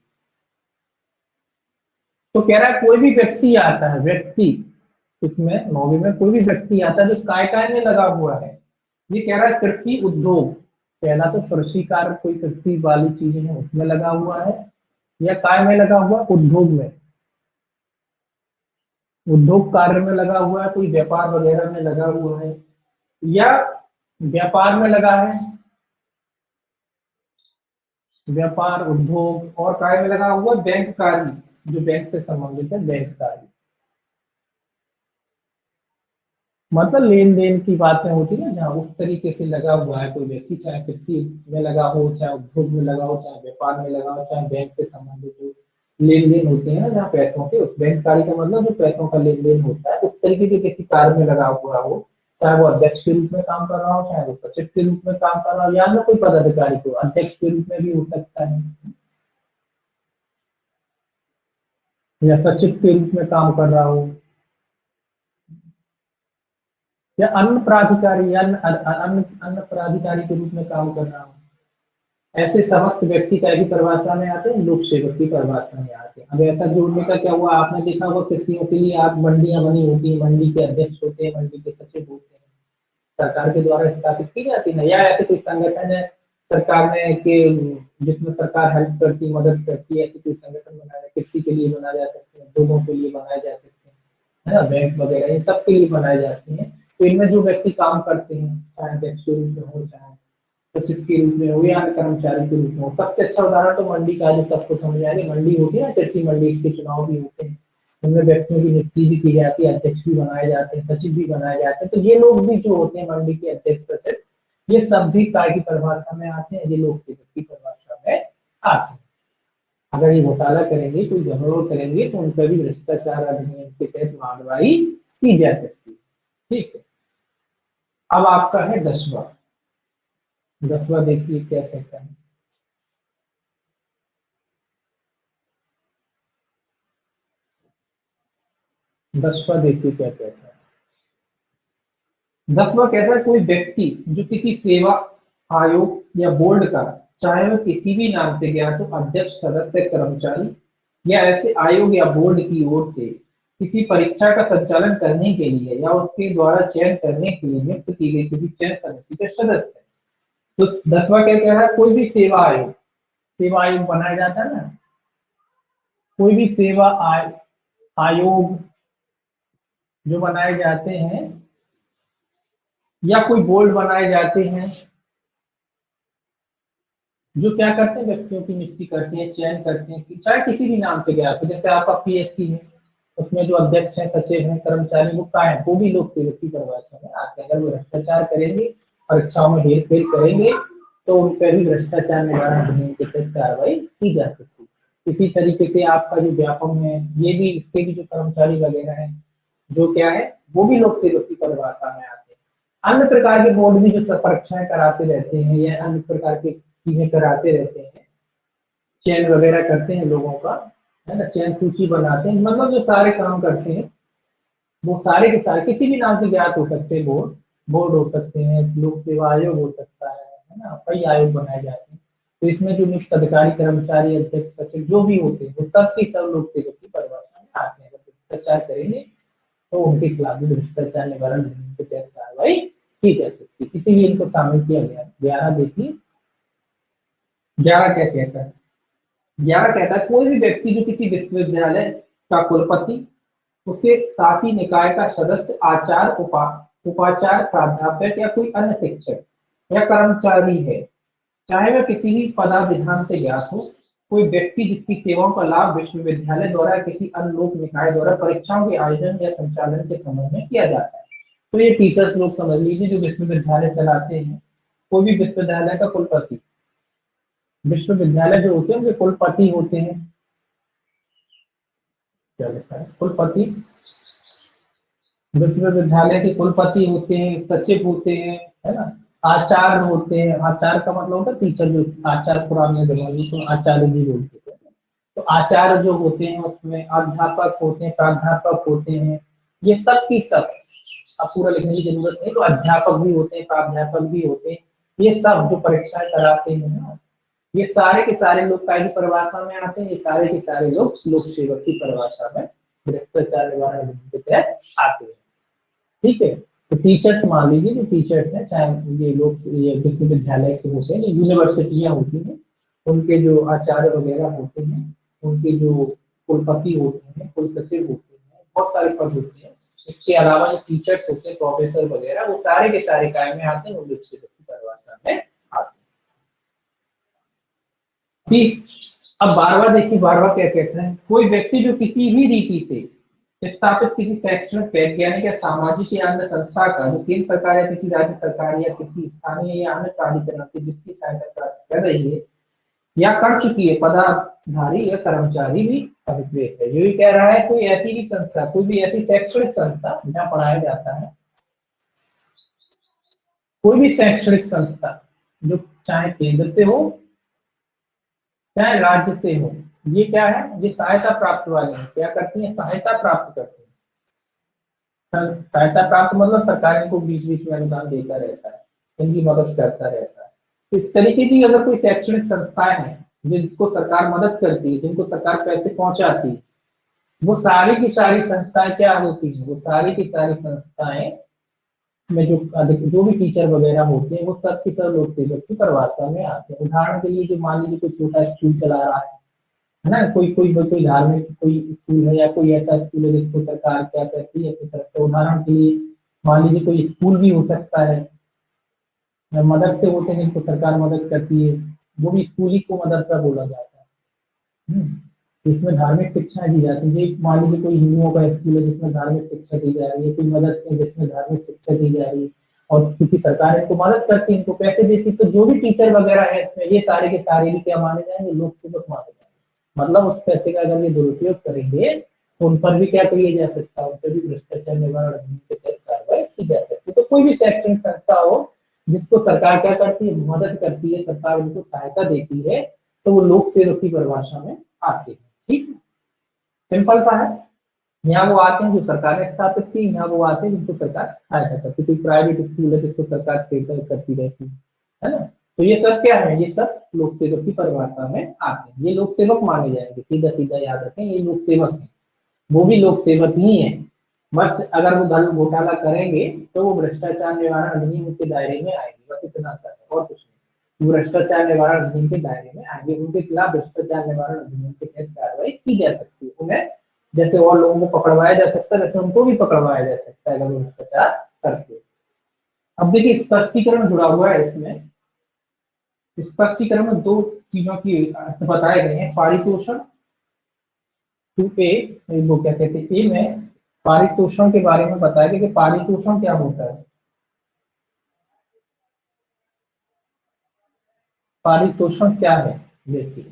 तो कह रहा है कोई भी व्यक्ति आता है, व्यक्ति, इसमें 9वीं में कोई भी व्यक्ति आता है जो काय काय में लगा हुआ है। ये कह रहा है कृषि, उद्योग, पहला तो कृषि कार्य, कोई कृषि वाली चीजें हैं उसमें लगा हुआ है, या काय में लगा हुआ, उद्योग में, उद्योग कार्य में लगा हुआ है, कोई व्यापार वगैरह में लगा हुआ है, या व्यापार में लगा है, व्यापार, उद्योग, और काय में लगा हुआ, बैंक कार्य, जो बैंक से संबंधित है, बैंक कार्य, मतलब लेन देन की बातें होती है ना, जहाँ उस तरीके से लगा हुआ है कोई व्यक्ति, चाहे कृषि में लगा हो, चाहे उद्योग में लगा हो, चाहे व्यापार में लगा हो, चाहे बैंक से संबंधित जो लेन देन होते हैं ना, जहाँ पैसों के, उस बैंक कार्य का मतलब जो पैसों का लेन देन होता है, उस तरीके के किसी कार्य में लगा हुआ हो, चाहे वो अध्यक्ष के रूप में काम कर रहा हो, चाहे वो सचिव के रूप में काम कर रहा हो, या अन्य कोई पदाधिकारी को अध्यक्ष के रूप में भी हो सकता है, या सचिव के रूप में काम कर रहा हो, या अन्य प्राधिकारी, या अन्य अन्य प्राधिकारी के रूप में काम कर रहा हो। ऐसे समस्त व्यक्ति काय की परिभाषा में आते हैं, लोक सेवक की परिभाषा में आते हैं। अब ऐसा जोड़ने का क्या हुआ, आपने देखा होगा कृषियों के लिए आप मंडियां बनी होती है, मंडी के अध्यक्ष होते हैं, मंडी के सचिव होते हैं, सरकार के द्वारा स्थापित की जाती है, या ऐसे कोई संगठन है सरकार ने के जिसमें सरकार हेल्प करती, मदद करती है, ऐसे कोई संगठन बनाया, कृषि के लिए बनाए जा सकते हैं, लोगों के लिए बनाए जा सकते हैं, है ना, बैंक वगैरह इन सब के लिए बनाए जाते हैं। तो इनमें जो व्यक्ति काम करते हैं, चाहे अध्यक्ष के रूप में हो, चाहे सचिव के रूप में हो, या कर्मचारी के रूप में हो, सबसे अच्छा उदाहरण तो मंडी का, जो सबको समझ आ रही मंडी होती है ना, कृषि मंडी, इसके चुनाव भी होते हैं, उनमें व्यक्तियों की नियुक्ति भी की जाती है, अध्यक्ष भी बनाए जाते हैं, सचिव भी बनाए जाते हैं। तो ये लोग भी जो होते हैं मंडी के अध्यक्ष, सचिव, ये सब भी काय की परिभाषा में आते हैं, ये लोक सेवक की परिभाषा में आते हैं। अगर ये घोटाला करेंगे, कोई गड़बड़ करेंगे, तो उन पर भी भ्रष्टाचार अधिनियम के तहत कार्रवाई की जा सकती है। ठीक है, अब आपका है 10वां। 10वां देखिए क्या कहता है। 10वां देखिए क्या कहता है। 10वां कहता है कोई व्यक्ति जो किसी सेवा आयोग या बोर्ड का, चाहे वह किसी भी नाम से ज्ञात हो, अध्यक्ष, सदस्य, कर्मचारी, या ऐसे आयोग या बोर्ड की ओर से किसी परीक्षा का संचालन करने के लिए या उसके द्वारा चयन करने के लिए नियुक्त की गई किसी चयन समिति के सदस्य है। तो 10वां क्या कह रहा है, कोई भी सेवा आयोग, सेवा आयोग बनाया जाता है ना, कोई भी सेवा आयोग जो बनाए जाते हैं, या कोई बोर्ड बनाए जाते हैं जो क्या करते हैं, व्यक्तियों की नियुक्ति करते हैं, चयन करते हैं, चाहे किसी भी नाम से गया हो, जैसे आपका पीएससी है, उसमें जो अध्यक्ष है, सचिव है, कर्मचारी, वो का है, वो भी लोक सेवक की परिभाषा में आते हैं। अगर वो भ्रष्टाचार करेंगे, परीक्षाओं में हेर फेर करेंगे, तो उन पर भी भ्रष्टाचार निवारण अधिनियम के तहत कार्रवाई की जा सकती है। इसी तरीके से आपका जो व्यापम है, ये भी, इसके भी जो कर्मचारी वगैरह है, जो क्या है, वो भी लोक सेवक की परिभाषा में आते हैं। अन्य प्रकार के बोर्ड भी जो परीक्षाएं कराते रहते हैं, या अन्य प्रकार के चीजें कराते रहते हैं, चयन वगैरह करते हैं लोगों का, है ना, चयन सूची बनाते हैं, मतलब जो सारे काम करते हैं, वो सारे के सारे किसी भी नाम से ज्ञात हो सकते हैं, बोर्ड, बोर्ड हो सकते हैं, लोक सेवा आयोग हो सकता है ना, कई आयोग बनाए जाते हैं। तो इसमें जो नियुक्त अधिकारी, कर्मचारी, अध्यक्ष, सचिव जो भी होते हैं, वो सब के सब लोक सेवक की परिभाषा में आते हैं। अगर भ्रष्टाचार करेंगे, तो उनके खिलाफ भी भ्रष्टाचार निवारण अधिनियम के तहत कार्रवाई की जा सकती है, इसीलिए इनको शामिल किया गया। 11 देखिए, 11 क्या कहता है। 11 कहता है कोई भी व्यक्ति जो किसी विश्वविद्यालय का कुलपति, उसे शासी निकाय का सदस्य, आचार्य, उपाचार्य, प्राध्यापक या कोई अन्य शिक्षक या कर्मचारी है, चाहे वह किसी भी पदाधिकार से ज्ञात हो, कोई व्यक्ति जिसकी सेवाओं का लाभ विश्वविद्यालय द्वारा या किसी अन्य लोक निकाय द्वारा परीक्षाओं के आयोजन या संचालन के संबंध में किया जाता है। तो ये टीचर्स लोग समझ लीजिए जो विश्वविद्यालय चलाते हैं। कोई भी विश्वविद्यालय का कुलपति, विश्वविद्यालय जो होते हैं उनके कुलपति होते हैं, क्या लिखा है, कुलपति, विश्वविद्यालय के कुलपति होते हैं, सचिव होते हैं, है ना, आचार्य होते हैं। आचार्य का मतलब होता है टीचर, जो आचार्य पुराने जमाने में तो आचार्य जी बोलते थे। तो आचार्य जो होते हैं उसमें अध्यापक होते हैं, प्राध्यापक होते हैं, ये सब की सब, अब पूरा लिखने की जरूरत नहीं, तो अध्यापक भी होते हैं, प्राध्यापक भी होते हैं, ये सब जो परीक्षाएं कराते हैं ना, ये सारे के सारे लोग कायदी परिभाषा में आते हैं। ये सारे के सारे लोग लोक सेवक की परिभाषा में भ्रष्टाचार निवारण अधिनियम के तहत आते हैं। ठीक है, तो टीचर्स मान लीजिए, जो टीचर्स हैं, चाहे ये लोग ये विश्वविद्यालय के होते हैं, यूनिवर्सिटियां होती हैं, उनके जो आचार्य वगैरह होते हैं, उनके जो कुलपति होते हैं, कुल सचिव होते हैं, बहुत सारे पद होते हैं। इसके अलावा जो टीचर्स होते हैं, प्रोफेसर वगैरह, वो सारे के सारे काय में आते हैं, वो लोक सेवक की परिभाषा में आते हैं। ठीक, अब 12वां देखिए, 12वां क्या कहते हैं, कोई व्यक्ति जो किसी भी रीति से स्थापित किसी शैक्षणिक, वैज्ञानिक या सामाजिक या अन्य संस्था का, जो केंद्र सरकार या किसी राज्य सरकार या किसी स्थानीय या अन्य प्राधिकरण से वित्तीय सहायता प्राप्त कर रही है या कर चुकी है, पदाधारी या कर्मचारी भी अधिकृत है। जो ये कह रहा है, कोई ऐसी भी संस्था, कोई भी ऐसी शैक्षणिक संस्था जहाँ पढ़ाया जाता है, कोई भी शैक्षणिक संस्था जो चाहे केंद्र से हो चाहे राज्य से हो, ये क्या है, ये सहायता प्राप्त वाले हैं। क्या करती है, सहायता प्राप्त करती है। सहायता प्राप्त मतलब सरकार इनको बीच बीच में अनुदान देता रहता है, इनकी मदद करता रहता है। तो इस तरीके की अगर कोई शैक्षणिक संस्थाएं हैं जिनको सरकार मदद करती है, जिनको सरकार पैसे पहुंचाती है, वो सारी की सारी संस्थाएं क्या होती है, वो सारी की सारी संस्थाएं में जो भी टीचर वगैरह होते हैं, वो सब की सब लोक सेवक की परिभाषा में आते हैं। उदाहरण के लिए, जो मान लीजिए कोई छोटा स्कूल चला रहा है ना, कोई धार्मिक कोई स्कूल है या कोई ऐसा स्कूल है जिसको सरकार क्या करती है अपनी तरफ से। उदाहरण के लिए मान लीजिए कोई स्कूल भी हो सकता है, मदरसे होते हैं जिनको सरकार मदद करती है, वो भी स्कूल ही को मदरसा बोला जाता है। इसमें धार्मिक शिक्षा दी जाती है। मान लीजिए कोई हिंदुओं का स्कूल है जिसमें धार्मिक शिक्षा दी जा रही है, कोई मदरसे है जिसमें धार्मिक शिक्षा दी जा रही है, और क्योंकि सरकार इनको मदद करती है, इनको पैसे देती है, तो जो भी टीचर वगैरह है इसमें, ये सारे के सारे भी क्या माने जाएंगे, लोक सेवक माने जाएंगे। मतलब उस पैसे का अगर ये दुरुपयोग करेंगे तो उन पर भी क्या किया जा सकता है, उन पर भी भ्रष्टाचार निवारण अधिनियम के तहत कार्रवाई की जा सकती है। तो कोई भी शैक्षणिक संस्था हो जिसको सरकार क्या करती है, मदद करती है, सरकार उनको सहायता देती है, तो वो लोक सेवक की परिभाषा में आते हैं। ठीक, सिंपल सा है। यहाँ वो आते हैं जो सरकार ने स्थापित की, यहाँ वो आते हैं जिनको सरकार सहायता करती है। कोई प्राइवेट स्कूल है जिसको सरकार सहायता करती रहती है ना। तो ये सब क्या है, ये सब लोक सेवक की परिभाषा में आते हैं। ये लोक सेवक माने जाएंगे, सीधा सीधा याद रखें, ये लोक सेवक है, वो भी लोक सेवक ही है। बस अगर वो धन घोटाला करेंगे तो वो भ्रष्टाचार निवारण अधिनियम के दायरे में आएंगे, बस इतना सा है और कुछ नहीं। भ्रष्टाचार निवारण अधिनियम के दायरे में आएंगे, उनके खिलाफ भ्रष्टाचार निवारण अधिनियम के तहत कार्रवाई की जा सकती है। उन्हें जैसे और लोगों को पकड़वाया जा सकता है, वैसे उनको भी पकड़वाया जा सकता है अगर वो भ्रष्टाचार करते हैं। अब देखिए, स्पष्टीकरण जुड़ा हुआ है इसमें। स्पष्टीकरण में दो चीजों की अर्थ बताए गए हैं, पारितोषण। 2A, वो क्या कहते हैं, ए में पारितोषण के बारे में बताया गया कि पारितोषण क्या होता है। पारितोषण क्या है, देखिए,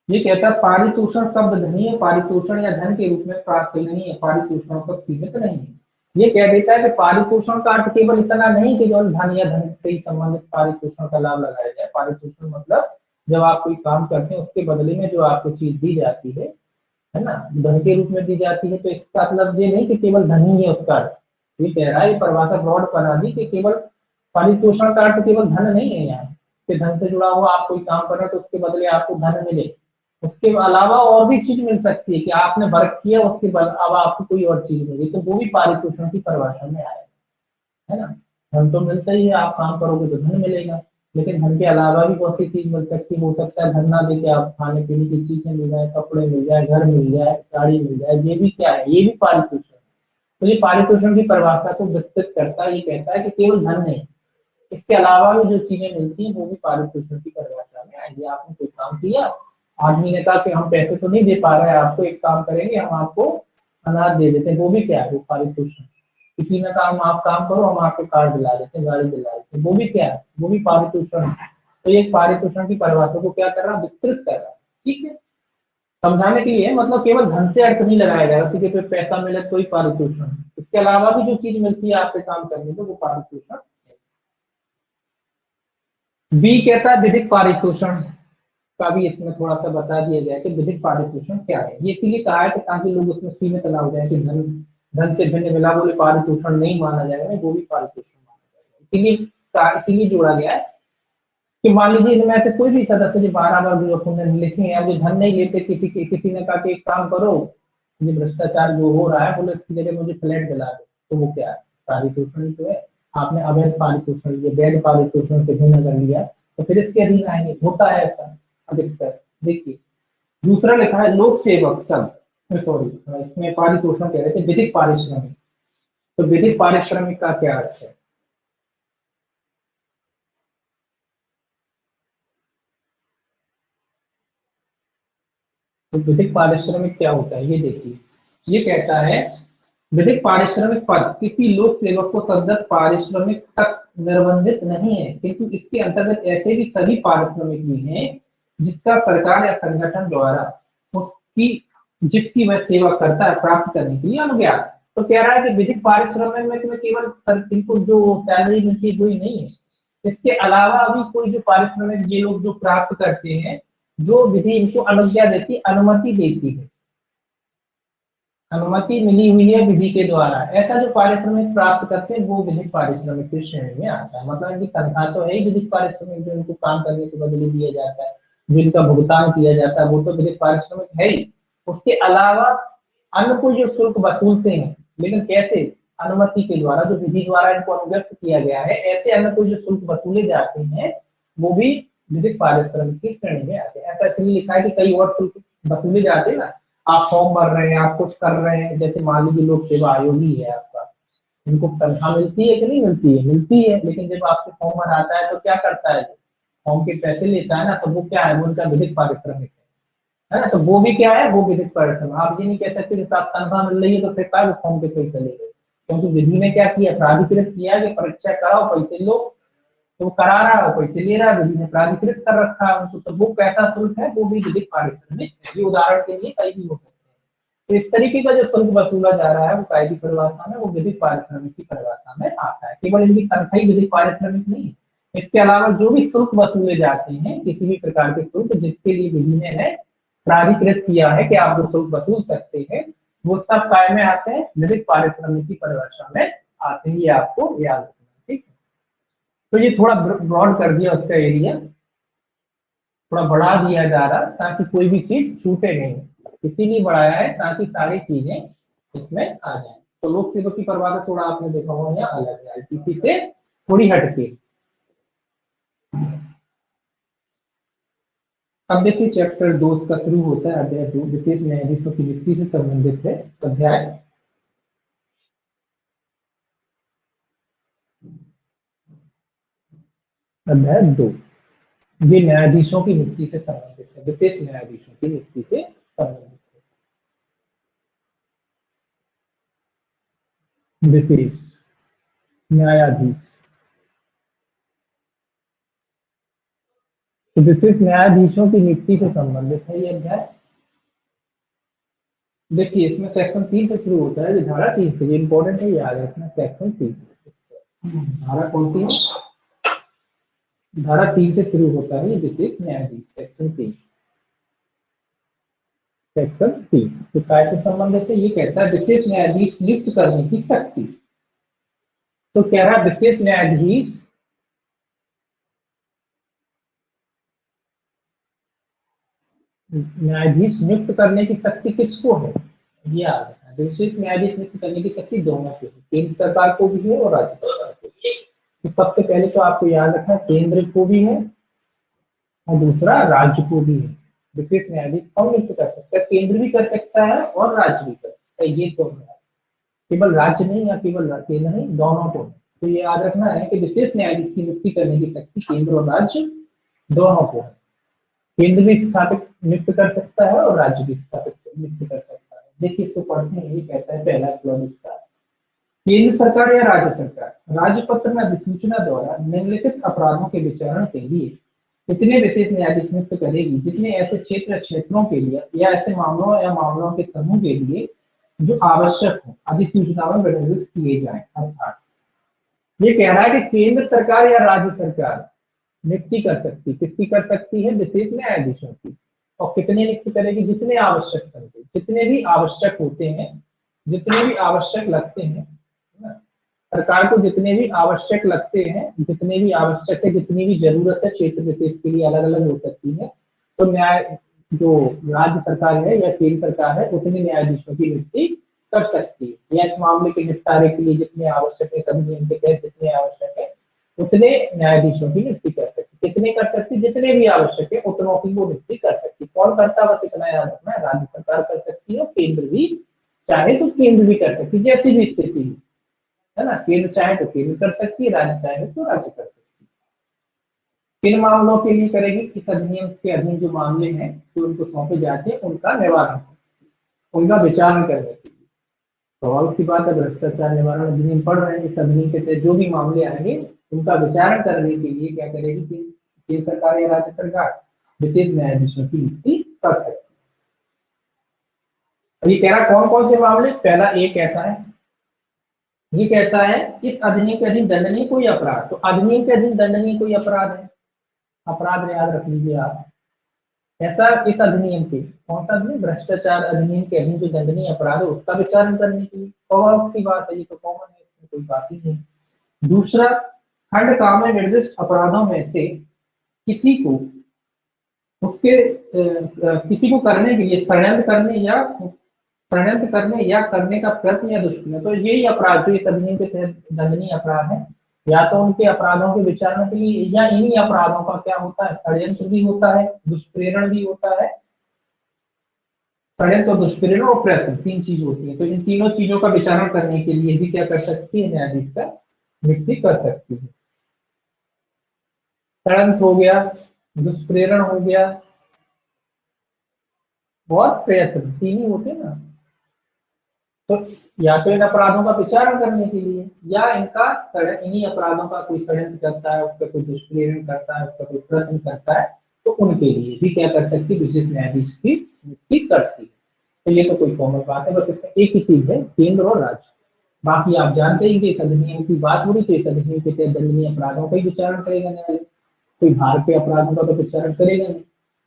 ये कहता है पारितोषण शब्द धनीय पारितोषण या धन के रूप में प्राप्त नहीं है, पारितोषण पर सीमित नहीं है। ये कह देता है कि पारितोषण का अर्थ केवल इतना नहीं कि जो धन या धन से ही संबंधित पारितोषण का लाभ लगाया जाए। पारितोषण मतलब जब आप कोई काम करते हैं उसके बदले में जो आपको चीज दी जाती है ना, धन के रूप में दी जाती है। तो इसका मतलब ये नहीं कि केवल धन ही है उसका अर्थ। ये कह रहा है, ये परिभाषा ब्रॉड बना दी कि केवल पारितोषण का अर्थ केवल धन नहीं है यहाँ, कि धन से जुड़ा हुआ आप कोई काम कर रहे हैं तो उसके बदले आपको धन मिले। उसके अलावा और भी चीज मिल सकती है कि आपने वर्क किया, उसके बाद अब आपको कोई और चीज मिली, तो वो भी पारितोषण की परिभाषा में आएगा, है ना। धन तो मिलता ही है, आप काम करोगे तो धन मिलेगा, लेकिन धन के अलावा भी बहुत सी चीज मिल सकती है। हो सकता है धन ना देके आप खाने पीने की चीजें मिल जाए, कपड़े मिल जाए, घर मिल जाए, गाड़ी मिल जाए, ये भी क्या है, ये भी पारितोषण। तो ये पारितोषण की परिभाषा को विस्तृत करता है, ये कहता है कि केवल धन नहीं, इसके अलावा भी जो चीजें मिलती हैं वो भी पारितोषिक की परिभाषा में आएंगी। आपने कोई काम किया, आदमी ने कहा कि हम पैसे तो नहीं दे पा रहे हैं आपको, एक काम करेंगे हम आपको अनाज दे देते हैं, वो भी क्या है, वो पारितोषिक। किसी ने कहा हम आप काम करो हम आपको कार दिला देते हैं, गाड़ी दिला देते हैं, वो भी क्या है, वो भी पारितोषिक है। तो ये पारितोषिक की परिभाषा को क्या कर रहा है, विस्तृत कर रहा है। ठीक है, समझाने के लिए, मतलब केवल धन से अर्थ नहीं लगाया जाएगा, ठीक है, फिर पैसा मिले तो ही पारितोषिक। इसके अलावा भी जो चीज मिलती है आपके काम करने में वो पारितोषिक। बी कहता है विधिक पारितोषण का भी इसमें थोड़ा सा बता दिया गया कि विधिक पारितोषण क्या है। ये इसीलिए कहा है कि ताकि लोग उसमें सीमित ना हो जाए कि धन धन से भिन्न मिला बोले पारितोषण नहीं माना जाएगा, वो भी पारितोषण माना जाएगा। इसीलिए जोड़ा गया है कि मान लीजिए इनमें से कोई भी सदस्य जो 12 बार जो अपने लिखे हैं, अब जो धन नहीं लेते, किसी ने कहा कि एक काम करो, ये भ्रष्टाचार जो हो रहा है बोले इसकी जगह मुझे फ्लैट दिला दो, तो वो क्या है, पारितोषण ही तो है। आपने अवैध पारितोषण लिया, वैध पारितोषण से भिन्न कर लिया, तो फिर इसके अधीन आएंगे, होता है ऐसा अधिकतर। देखिए दूसरा लिखा है लोक सेवक सब, सॉरी इसमें पारितोषण कह रहे थे विधिक पारिश्रमिक। तो विधिक पारिश्रमिक का क्या अर्थ है, तो विधिक पारिश्रमिक क्या होता है ये देखिए। ये कहता है विधिक पारिश्रमिक पद किसी लोक सेवक को सदत पारिश्रमिक तक निर्बंधित नहीं है, किंतु इसके अंतर्गत ऐसे भी सभी पारिश्रमिक भी हैं जिसका सरकार या संगठन द्वारा उसकी जिसकी वह सेवा करता है प्राप्त करने के लिए अनुज्ञात। तो कह रहा है कि विधिक पारिश्रमिक में तुम्हें केवल इनको जो सैलरी मिलती है वही नहीं है, इसके अलावा भी कोई जो पारिश्रमिक ये लोग जो प्राप्त करते हैं, जो विधि इनको अनुज्ञा देती, अनुमति देती है, अनुमति मिली हुई है विधि के द्वारा, ऐसा जो पारिश्रमिक प्राप्त करते हैं वो विधिक पारिश्रमिक की श्रेणी में आता है। मतलब इनकी तनख्वाह तो है ही विधिक पारिश्रमिक, जो इनको काम करने के बदले दिया जाता है, जो इनका भुगतान किया जाता है वो तो विधिक पारिश्रमिक है ही। उसके अलावा अन्य कोई जो शुल्क वसूलते हैं, लेकिन कैसे, अनुमति के द्वारा, जो विधि द्वारा इनको अनुव्यक्त किया गया है, ऐसे अन्य कोई जो शुल्क वसूले जाते हैं वो भी विधिक पारिश्रमिक की श्रेणी में आते हैं। ऐसा इसलिए लिखा है कि कई और शुल्क वसूले जाते हैं ना, आप फॉर्म भर रहे हैं, आप कुछ कर रहे हैं, जैसे मान लीजिए लोक सेवा आयोग ही है आपका, इनको तनख्वाह मिलती है कि नहीं मिलती है, मिलती है, लेकिन जब आपके फॉर्म भर आता है तो क्या करता है, फॉर्म के पैसे लेता है ना, तो वो क्या है, वो उनका विधिक पारिश्रमिक है ना, तो वो भी क्या है, वो विधिक पारिश्रमिक। आप ये नहीं कह सकते कि साथ तनख्वाह मिल रही है तो फिर क्या फॉर्म के पैसे ले गए, क्योंकि विधि ने क्या किया, प्राधिकृत किया कि परीक्षा कराओ पैसे लो, तो वो करा रहा है, पैसे ले रहा है, विधि ने प्राधिकृत कर रखा है उनको, तो वो पैसा शुल्क है वो भी विधिक पारिश्रमिक है। ये उदाहरण के लिए कहीं भी हो सकता है। तो इस तरीके का जो शुल्क वसूला जा रहा है वो कायदी परिभाषा में, वो विधिक पारिश्रमिक की परिभाषा में आता है। केवल इनकी तनख्वाही विधिक पारिश्रमिक नहीं है, इसके अलावा जो भी शुल्क वसूले जाते हैं, किसी भी प्रकार के शुल्क जिसके लिए विधि ने प्राधिकृत किया है कि आप वो शुल्क वसूल सकते हैं, वो सब काय में आते हैं, विधिक पारिश्रमिक की परिभाषा में आते हैं। ये आपको याद रखना, ठीक है। तो ये थोड़ा ब्रॉड कर दिया उसका एरिया, थोड़ा बढ़ा दिया जा रहा ताकि कोई भी चीज छूटे नहीं, इसीलिए बढ़ाया है ताकि सारी चीजें इसमें आ जाए। तो लोक सेवक की परिभाषा थोड़ा आपने देखा होगा यहाँ अलग है, आईपीसी से थोड़ी हटके। अब देखिए चैप्टर 2 का शुरू होता है, अध्याय 2 विशेष न्यायाधीशों की नियुक्ति से संबंधित है। अध्याय अध्याय 2 ये न्यायाधीशों की नियुक्ति से संबंधित है, विशेष न्यायाधीशों की नियुक्ति से संबंधित है। विशेष न्यायाधीश, तो विशेष न्यायाधीशों की नियुक्ति से संबंधित है ये अध्याय। देखिए इसमें सेक्शन 3 से शुरू होता है, धारा 3 से, ये इंपॉर्टेंट है, याद रखना सेक्शन 3। धारा कौन सी है, धारा 3 से शुरू होता है ये विशेष न्यायाधीश, सेक्शन 3। सेक्शन 3 तो काय से संबंधित है, ये कहता है विशेष न्यायाधीश नियुक्त करने की शक्ति। तो कह रहा है विशेष न्यायाधीश नियुक्त करने की शक्ति किसको है, ये आ रहा है। विशेष न्यायाधीश नियुक्त करने की शक्ति दोनों को है, केंद्र सरकार को भी है और राज्य सरकार को भी है। तो सबसे पहले तो आपको याद रखना केंद्र को भी है और दूसरा राज्य को भी है। विशेष न्यायाधीश कौन नियुक्त कर सकता है, केंद्र भी कर सकता है और राज्य भी कर सकता है, ये तो है, केवल राज्य नहीं या केवल केंद्र नहीं, दोनों को है। तो ये याद रखना है कि विशेष न्यायाधीश की नियुक्ति करने की शक्ति केंद्र और राज्य दोनों को है। केंद्र भी स्थापित नियुक्त कर सकता है और राज्य भी स्थापित नियुक्त कर सकता है। देखिए इसको पढ़ते हैं, ये कहता है पहला क्लॉज इसका, केंद्र सरकार या राज्य सरकार राजपत्र में अधिसूचना द्वारा निम्नलिखित अपराधों के विचारण के लिए इतने विशेष न्यायाधीश नियुक्त करेगी जितने ऐसे क्षेत्रों के लिए या ऐसे मामलों या मामलों के समूह के लिए जो आवश्यक हो अधिसूचना में निर्दिष्ट किए जाएं। अर्थात ये कह रहा है कि केंद्र सरकार या राज्य सरकार नियुक्ति कर सकती, किसकी कर सकती है? विशेष न्यायाधीशों की। और कितने नियुक्त करेगी? जितने आवश्यक समझे, जितने भी आवश्यक होते हैं, जितने भी आवश्यक लगते हैं, सरकार को जितने भी आवश्यक लगते हैं, जितने भी आवश्यक है, जितनी भी जरूरत है क्षेत्र विशेष के लिए अलग अलग हो सकती है। तो न्याय जो राज्य सरकार है या केंद्र सरकार है उतने न्यायाधीशों की नियुक्ति कर सकती है, या इस मामले के निपटारे के लिए जितने आवश्यक है, अधिनियम के तहत जितने आवश्यक है उतने न्यायाधीशों की नियुक्ति कर सकती। कितने कर सकती? जितने भी आवश्यक है उतनों की वो नियुक्ति कर सकती। कौन करता है? बस इतना याद रखना है, राज्य सरकार कर सकती है और केंद्र भी चाहे तो केंद्र भी कर सकती है, जैसी भी स्थिति है ना। केंद्र चाहे तो केंद्र कर सकती है, राज्य चाहे तो राज्य कर सकती है। किन मामलों के लिए करेगी? इस अधिनियम के अधीन जो मामले हैं जो उनको सौंपे जाते हैं उनका निवारण, उनका विचारण करने के लिए। स्वाभाविक सी बात है, भ्रष्टाचार निवारण अधिनियम पढ़ रहे हैं, इस अधिनियम के तहत जो भी मामले आएंगे उनका विचारण करने के लिए क्या करेगी? केंद्र सरकार या राज्य सरकार विशेष न्यायाधीशों की नियुक्ति कर सकती है। ये कह रहा कौन कौन से मामले? पहला एक कहता है, ये कहता है इस अधिनियम के अधीन दंडनीय कोई अपराध। तो अधिनियम के अधीन दंडनीय कोई अपराध है, अपराध याद रख लीजिए आप। ऐसा इस अधिनियम के, कौन सा अधिनियम? भ्रष्टाचार अधिनियम के अधीन जो दंडनीय अपराध है उसका विचारण करने के लिए। स्वाभाविक सी बात है, ये तो कॉमन है, इसमें कोई बात ही नहीं। दूसरा, खंड काम में निर्दिष्ट अपराधों में से किसी को उसके किसी को करने के लिए षड्यंत्र करने या करने का प्रयत्न या दुष्प्रयत्न, तो यही अपराध जो इस अधिनियम के तहत दंडनीय अपराध है, या तो उनके अपराधों के विचारण के लिए या इन्हीं अपराधों का क्या होता है? षड्यंत्र भी होता है, दुष्प्रेरण भी होता है। षड्यंत्र, दुष्प्रेरण और प्रयत्न तीन चीज होती है। तो इन तीनों चीजों का विचारण करने के लिए भी क्या कर सकती है? न्यायाधीश का नियुक्ति कर सकती है। षड्यंत्र हो गया, दुष्प्रेरण हो गया और प्रयत्न, तीन ही होते ना। तो या तो इन अपराधों का विचारण करने के लिए या इन्हीं अपराधों का कोई षड्यंत्र करता है, उसका कोई दुष्प्रेरण करता है, उसका कोई प्रयत्न करता है, तो उनके लिए भी क्या कर सकती है? विशेष न्यायाधीश की नियुक्ति करती है। तो ये तो कोई कॉमन बात है, बस इसमें एक ही चीज है, केंद्र और राज्य। बाकी आप जानते हैं कि इस अधिनियम की बात हो रही थी, इस अधिनियम के तहत दंडनीय अपराधों का ही विचारण करेगा न्यायालय, कोई बाहर के अपराधों का तो विचारण करेगा नहीं।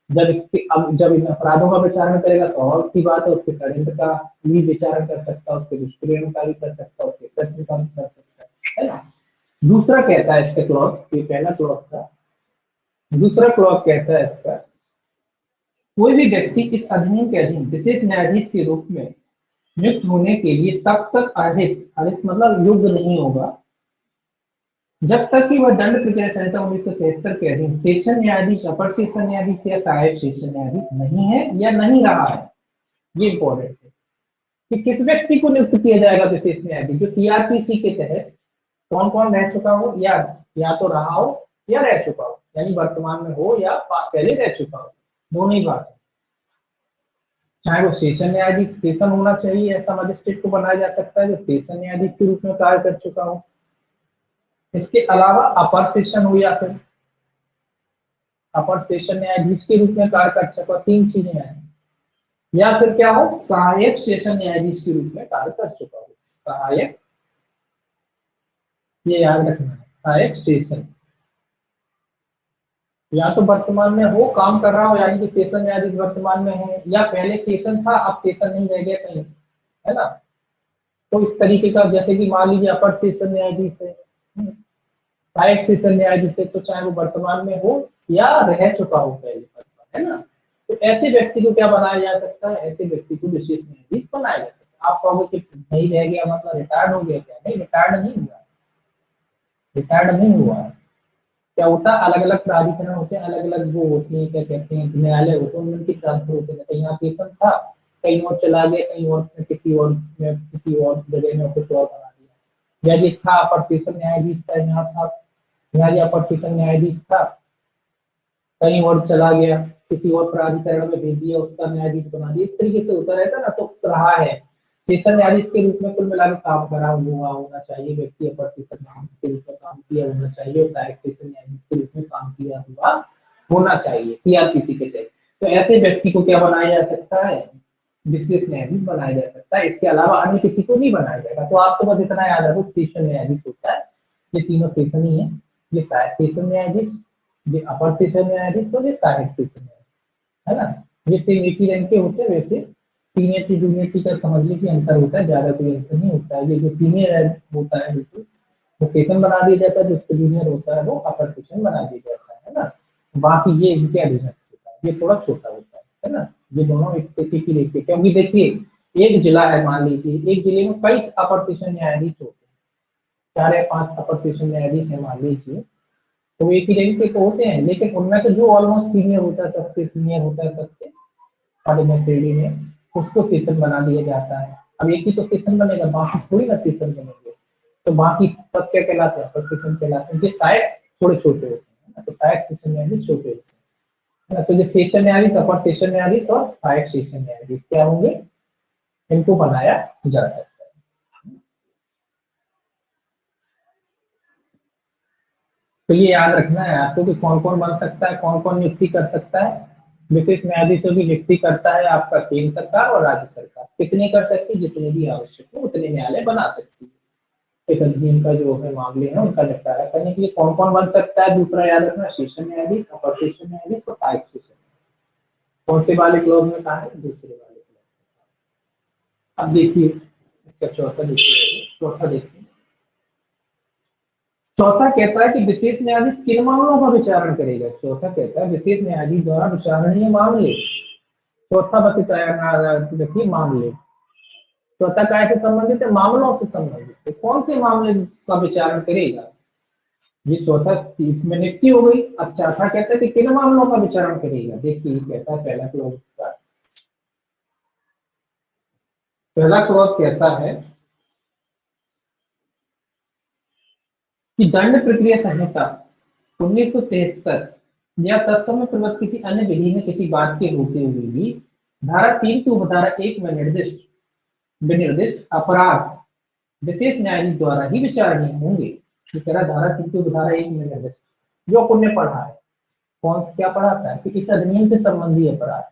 जब इन अपराधों का विचारण करेगा तो और सी बात है, उसके षड्यंत्र का भी विचारण कर सकता है, उसके दुष्प्रेरण का भी कर सकता है, उसके प्रयत्न का भी कर सकता है ना। दूसरा कहता है इसका क्लॉज, ये पहला क्लॉज था, दूसरा क्लॉज कहता है इसका, कोई भी व्यक्ति इस अधिनियम के अधीन विशेष न्यायाधीश के रूप में नियुक्त होने के लिए तब तक अधिक मतलब योग्य नहीं होगा जब तक कि वह दंड प्रक्रिया संहिता 1973 के अधीन सेशन न्यायाधीश, अपर सेशन न्यायाधीश या सहायक सेशन न्यायाधीश नहीं है या नहीं रहा है। ये इंपॉर्टेंट है कि किस व्यक्ति को नियुक्त किया जाएगा विशेष न्यायाधीश, जो सीआरपीसी के तहत कौन कौन रह चुका हो, या तो रहा हो या रह चुका हो, यानी वर्तमान में हो या पहले रह चुका हो, दोनों ही बात है। चाहे वो सेशन न्यायाधीश, सेशन होना चाहिए, ऐसा मजिस्ट्रेट को बनाया जा सकता है जो सेशन न्यायाधीश के रूप में कार्य कर चुका हो। इसके अलावा अपर सेशन हो या फिर अपर सेशन न्यायाधीश के रूप में कार्य कर चुका, तीन चीजें हैं। या फिर क्या हो? सहायक सेशन न्यायाधीश के रूप में कार्य कर चुका हो। सहायक, ये याद रखना है, सहायक सेशन, या तो वर्तमान में हो, काम कर रहा हो, यानी कि सेशन न्यायाधीश वर्तमान में है, या पहले सेशन था अब सेशन नहीं रह गया कहीं, है ना। तो इस तरीके का, जैसे कि मान लीजिए अपर सेशन न्यायाधीश है, सहायक सेशन न्यायाधीश है, तो चाहे वो वर्तमान में हो या रह चुका हो पहले, है ना। तो ऐसे व्यक्ति को क्या बनाया जा सकता है? ऐसे व्यक्ति को विशेष न्यायाधीश बनाया जा सकता है। आप कहोगे कि नहीं रह गया मतलब रिटायर्ड हो गया क्या? नहीं, रिटायर्ड नहीं हुआ, रिटायर्ड नहीं हुआ है। क्या होता है? अलग अलग प्राधिकरण होते हैं, अलग अलग वो होती है, क्या कहते हैं, न्यायालय होते हैं, उनकी ट्रांसफर होते हैं। कहीं यहाँ सेशन था, कहीं और चला गया, कहीं और किसी और जगह में कुछ और बना दिया, या ये था अपर सेशन न्यायाधीश था, यहाँ था, यहाँ ये अपर सेशन न्यायाधीश था, कहीं और चला गया, किसी और प्राधिकरण में भेज दिया, उसका न्यायाधीश बना दिया, इस तरीके से होता रहता ना। तो रहा है सेशन न्यायाधीश के रूप में कुल मिलाकर काम करा हुआ होना चाहिए व्यक्ति, अपर सेशन न्यायाधीश के रूप में काम किया होना चाहिए, और सहायक सेशन न्यायाधीश के रूप में काम किया हुआ होना चाहिए सीआरपीसी के तहत। तो ऐसे व्यक्ति को क्या बनाया जा सकता है, विशेष न्यायाधीश बनाया जा सकता है। इसके अलावा अन्य किसी को नहीं बनाया जाएगा। तो आपको बस इतना याद रखो, सेशन न्यायाधीश होता है, ये तीनों सेशन ही है, ये सहायक सेशन न्यायाधीश, ये अपर सेशन न्यायाधीश और ये सहायक सेशन न्यायाधीश, है ना। ये सेम एक ही रैंक के होते हैं। वैसे सीनियर की जूनियर की का समझ लीजिए अंतर होता है, ज्यादा कोई अंतर नहीं होता है। ये जो सीनियर रैंक होता है बिल्कुल वो सेशन बना दिया जाता है, जिसके जूनियर होता है वो अपर सेशन बना दिया जाता है ना। बाकी ये इनके अधीनस्थ होता है, ये थोड़ा छोटा होता है ना। ये दोनों एक स्थिति की देखिए, क्योंकि देखिए एक जिला है, मान लीजिए एक जिले में कई अपर सेशन न्यायाधीश होते हैं, 4 या 5 अपर सेशन न्यायाधीश है मान लीजिए, तो एक ही रैंक के तो होते हैं, लेकिन उनमें से जो ऑलमोस्ट सीनियर होता है, सबसे सीनियर होता है, सबसे बड़े में श्रेणी में, उसको सेशन बना दिया जाता है। अब एक ही तो सेशन बनेगा, बाकी थोड़ी ना सेशन बनेंगे, तो बाकी सब क्या कहलाते हैं, अपर सेशन कहलाते हैं, जो शायद थोड़े छोटे होते हैं। तो सहायक सेशन न्यायाधीश छोटे होते हैं ना। तो जो सेशन न्यायाधीश, अपर सेशन न्यायाधीश और सहायक सेशन न्यायाधीश क्या होंगे, इनको बनाया जा सकता है। तो ये याद रखना है आपको कि कौन कौन बन सकता है, कौन कौन नियुक्ति कर सकता है। विशेष न्यायाधीशों की नियुक्ति करता है आपका केंद्र सरकार और राज्य सरकार। कितने कर सकती है, जितने भी आवश्यक हो उतने न्यायालय बना सकती है। इस अधिनियम का जो है मामले हैं उनका निपटारा करने के लिए कौन कौन बन सकता है, दूसरा याद रखना, सेशन न्यायाधीश, अपर सेशन न्यायाधीश और सहायक सेशन। कौन से वाले क्लॉज में कहा है, दूसरे वाले क्लॉज। अब देखिए इसका चौथा देखिए, चौथा देखिए, चौथा कहता है कि विशेष न्यायाधीश किन मामलों का विचारण करेगा। चौथा कहता है विशेष न्यायाधीश द्वारा विचारणीय मामले, चौथा बस देखिए मामले, चौथा काय से संबंधित है, मामलों से संबंधित है। कौन से मामले का विचारण करेगा, ये चौथा इसमें नियुक्ति हो गई। अब चौथा कहता है कि किन मामलों का विचारण करेगा। देखिए कहता है पहला क्लॉज का, पहला क्लॉज कहता है कि दंड प्रक्रिया संहिता 1973 या तत्समय प्रवृत्त किसी अन्य विधि में किसी बात के होते हुए भी धारा 3 की उपधारा 1 में निर्दिष्ट विनिर्दिष्ट अपराध विशेष न्यायाधीश द्वारा ही विचारणीय होंगे। ये कह रहा धारा 3 की उपधारा 1 में निर्दिष्ट, जो अपन ने पढ़ा है, कौन क्या पढ़ाता है कि इस अधिनियम से संबंधी अपराध,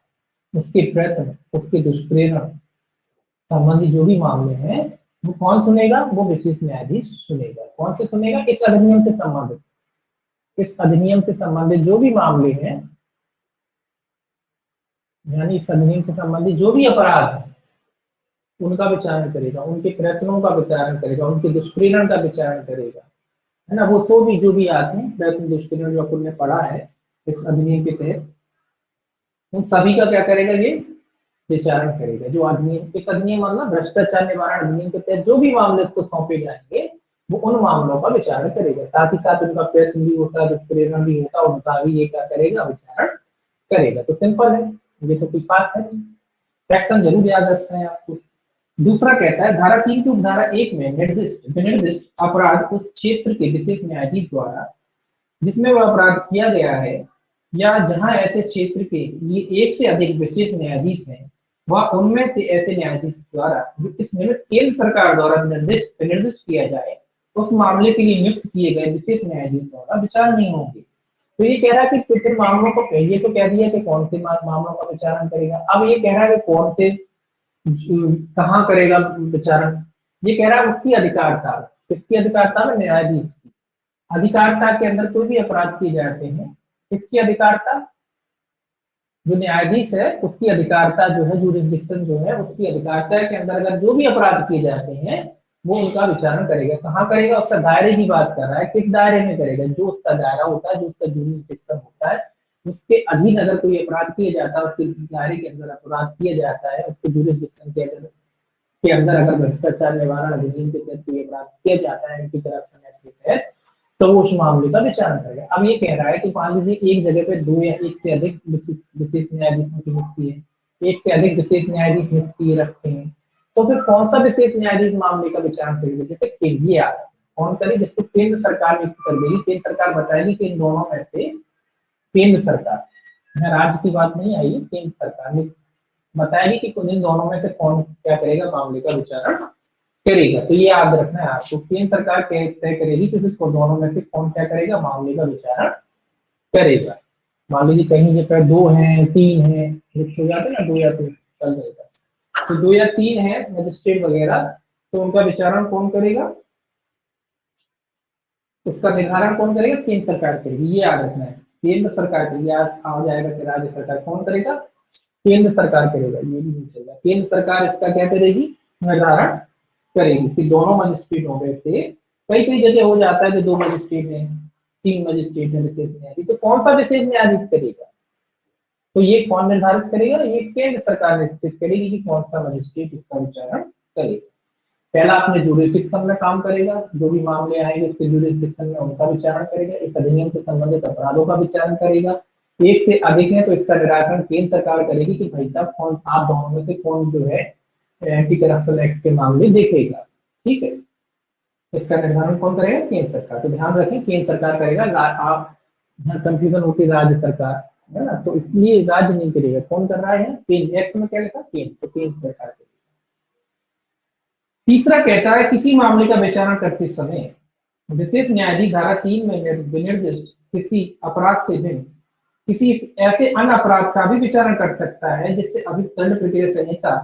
उसके प्रयत्न, उसके दुष्प्रेरण संबंधी जो भी मामले हैं वो कौन सुनेगा, वो विशेष न्यायाधीश सुनेगा। कौन से सुनेगा, इस अधिनियम से संबंधित, इस अधिनियम से संबंधित जो भी मामले हैं, यानी इस अधिनियम से संबंधित जो भी अपराध है उनका विचारण करेगा, उनके प्रयत्नों का विचारण करेगा, उनके दुष्प्रेरण का विचारण करेगा, है ना। वो तो भी जो भी आते हैं प्रयत्न दुष्प्रेरण जो अपन ने पढ़ा है इस अधिनियम के तहत, उन सभी का क्या करेगा, ये विचारण करेगा। जो अधिनियम, इस अधिनियम मतलब भ्रष्टाचार निवारण अधिनियम के तहत जो भी मामले उसको सौंपे जाएंगे वो उन मामलों का विचारण करेगा। साथ ही साथ उनका प्रयत्न भी होता है, दुष्प्रेरण भी होता है, उनका भी ये क्या करेगा, विचारण करेगा। तो सिंपल है, ये तो कोई बात है। सेक्शन जरूर याद रखना है आपको। दूसरा कहता है धारा 3 की उपधारा 1 में निर्दिष्ट विनिर्दिष्ट अपराध उस क्षेत्र के विशेष न्यायाधीश द्वारा जिसमें वह अपराध किया गया है, या जहां ऐसे क्षेत्र के लिए एक से अधिक विशेष न्यायाधीश हैं, वह उनमें से ऐसे न्यायाधीश द्वारा जो इस निमित्त केंद्र सरकार द्वारा निर्दिष्ट किया जाए उस मामले के लिए नियुक्त किए गए विशेष न्यायाधीश द्वारा विचार नहीं होंगे। तो ये कह रहा है कि फिर मामलों को पहले तो कह दिया कि कौन से मामलों का विचारण करेगा, अब ये कह रहा है कि कौन से कहाँ करेगा विचारण। ये कह रहा है उसकी अधिकारता, किसकी अधिकारता में, न्यायाधीश की अधिकारता के अंदर कोई भी अपराध किए जाते हैं, इसकी अधिकारता, जो न्यायाधीश है उसकी अधिकारता जो है, जुरिस्डिक्शन जो है उसकी अधिकारता के अंदर अगर जो भी अपराध किए जाते हैं वो उनका विचारण करेगा। कहाँ करेगा, उसका दायरे की बात कर रहा है, किस दायरे में करेगा, जो उसका दायरा होता है, जो उसका जुरिस्डिक्शन होता है, उसके अधीन अगर कोई अपराध किया जाता है, उसके दायरे के अंदर अपराध किया जाता है, उसके जुरिस्डिक्शन के अंदर अगर भ्रष्टाचार निवारण अधिनियम के तहत कोई अपराध किया जाता है एंटी करप्शन एक्ट के तहत, तो वो उस मामले का विचारण करेगा। अब ये कह रहा है कि मान लीजिए एक जगह पे 2 या एक से अधिक विशेष न्यायाधीशों की नियुक्ति है, एक से अधिक विशेष न्यायाधीश नियुक्ति रखते हैं, तो फिर कौन सा विशेष न्यायाधीश मामले का विचारण करेगा? जैसे केंद्रीय आयोग कौन करे, जिसको केंद्र सरकार नियुक्त कर देगी। केंद्र सरकार बताएगी कि इन दोनों में से केंद्र सरकार, यहाँ राज्य की बात नहीं आई, केंद्र सरकार ने बताएगी कि इन दोनों में से कौन क्या करेगा, मामले का विचारण करेगा। तो ये याद रखना है आपको, केंद्र सरकार तय करेगी कि दोनों में से कौन क्या करेगा, मामले का विचारण करेगा। मान लीजिए कहीं जगह 2 हैं 3 हैं, हो जाते ना 2 या 3 चल जाएगा, तो 2 या 3 है मजिस्ट्रेट वगैरह, तो उनका विचारण कौन करेगा, उसका निर्धारण कौन करेगा, केंद्र सरकार करेगी। ये याद रखना है, केंद्र सरकार करेगी। याद आ जाएगा कि राज्य सरकार कौन करेगा, केंद्र सरकार करेगा, ये भी नहीं चलेगा। केंद्र सरकार इसका क्या करेगी, निर्धारण करेगी कि दोनों मजिस्ट्रेटों में से, कई कई जगह हो जाता है कि 2 मजिस्ट्रेट हैं 3 मजिस्ट्रेट हैं विशेष न्यायाधीश, तो कौन सा विशेष न्यायाधीश करेगा, तो ये कौन निर्धारित करेगा, ये केंद्र सरकार निश्चित करेगी कि कौन सा मजिस्ट्रेट इसका विचारण करेगा। पहला अपने जुरिस्डिक्शन में काम करेगा, जो भी मामले आएंगे उसके जुरिस्डिक्शन में उनका विचारण करेगा। इस अधिनियम से संबंधित अपराधों का विचारण करेगा। एक से अधिक है तो इसका निराकरण केंद्र सरकार करेगी कि भाई साहब कौन, आप दोनों में से कौन जो है एंटी करप्शन एक्ट के मामले देखेगा। ठीक है, इसका निर्धारण कौन करेगा, केंद्र सरकार। तो ध्यान रखें केंद्र सरकार करेगा, आप कंफ्यूजन होती है राज्य सरकार है ना, तो इसलिए राज्य नहीं करेगा, कौन कर रहा है, केंद्र। एक्ट में क्या लिखा, केंद्र, तो केंद्र सरकार करेगा। तीसरा कहता है किसी मामले का विचारण करते समय विशेष न्यायाधीश धारा 3 में विनिर्दिष्ट किसी अपराध से भिन्न किसी ऐसे अन्य अपराध का भी विचारण कर सकता है जिससे अभी दंड प्रक्रिया संहिता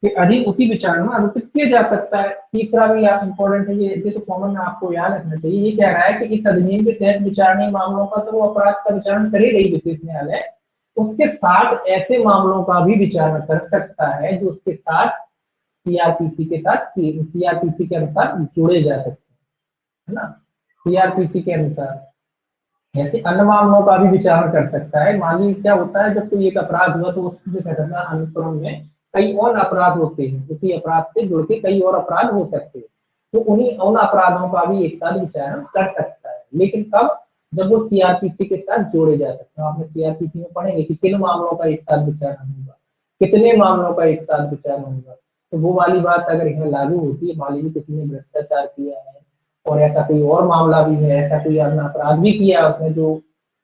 के अधीन उसी विचारण में आरोपित किया जा सकता है। तीसरा भी याद इंपॉर्टेंट है, ये तो कॉमन आपको याद रखना चाहिए। ये कह रहा है कि इस अधिनियम के तहत विचारणीय मामलों का तो वो अपराध का विचारण करेगा ही विशेष न्यायालय, उसके साथ ऐसे मामलों का भी विचारण कर सकता है जो उसके साथ सीआरपीसी के साथ सीआरपीसी के अनुसार जोड़े जा सकते हैं, है ना। सीआरपीसी के अनुसार ऐसे अन्य मामलों का भी विचारण कर सकता है। मान लीजिए क्या होता है, जब कोई एक अपराध हुआ तो उसको जो घटना अनुक्रम में कई और अपराध होते हैं, उसी अपराध से जुड़ के कई और अपराध हो सकते हैं, तो उन्हीं उन अपराधों का भी एक साथ विचारण कर सकता है। लेकिन कब, जब वो सीआरपीसी के साथ जोड़े जा सकते हैं। आपने सीआरपीसी में पढ़ेंगे कि किन मामलों का एक साथ विचारण होगा, कितने मामलों का एक साथ विचारण होगा। तो वो वाली बात अगर यहाँ लागू होती है, मान लीजिए किसी ने भ्रष्टाचार किया है और ऐसा कोई और मामला भी है, ऐसा कोई अन्य अपराध भी किया है उसने जो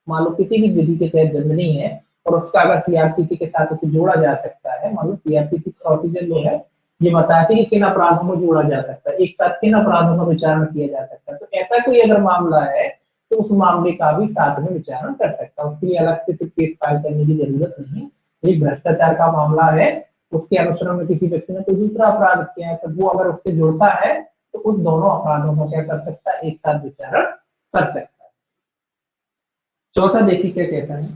मान लो किसी भी विधि के तहत दंड नहीं है, और उसका अगर सीआरपीसी के साथ उसे जोड़ा जा सकता है, मान लो सीआरपीसी प्रोसीजर जो है ये बताते हैं कि किन अपराधों को जोड़ा जा सकता है, एक साथ किन अपराधों का विचारण किया जा सकता है। तो ऐसा कोई अगर मामला है तो उस मामले का भी साथ में विचारण कर सकता है, उसके लिए अलग से फिर केस फाइल करने की जरूरत नहीं। एक भ्रष्टाचार का मामला है, उसके अनुसरण में किसी व्यक्ति ने कोई दूसरा अपराध किया है, तो वो अगर उससे जुड़ता है तो उस दोनों अपराधों का क्या कर सकता है, एक साथ विचारण कर सकता है। चौथा देखिए क्या कहता है,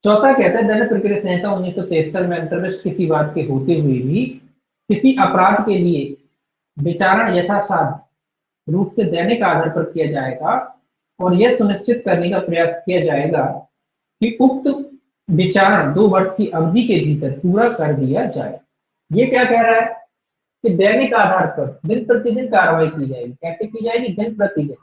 चौथा कहता है दंड प्रक्रिया संहिता 1973 में अंतर्गत किसी बात के होते हुए भी किसी अपराध के लिए विचारण यथासाध्य रूप से दैनिक आधार पर किया जाएगा और यह सुनिश्चित करने का प्रयास किया जाएगा कि उक्त विचारण 2 वर्ष की अवधि के भीतर पूरा कर दिया जाए। ये क्या कह रहा है कि दैनिक आधार पर दिन प्रतिदिन कार्रवाई की जाएगी। कैसे की जाएगी, दिन प्रतिदिन,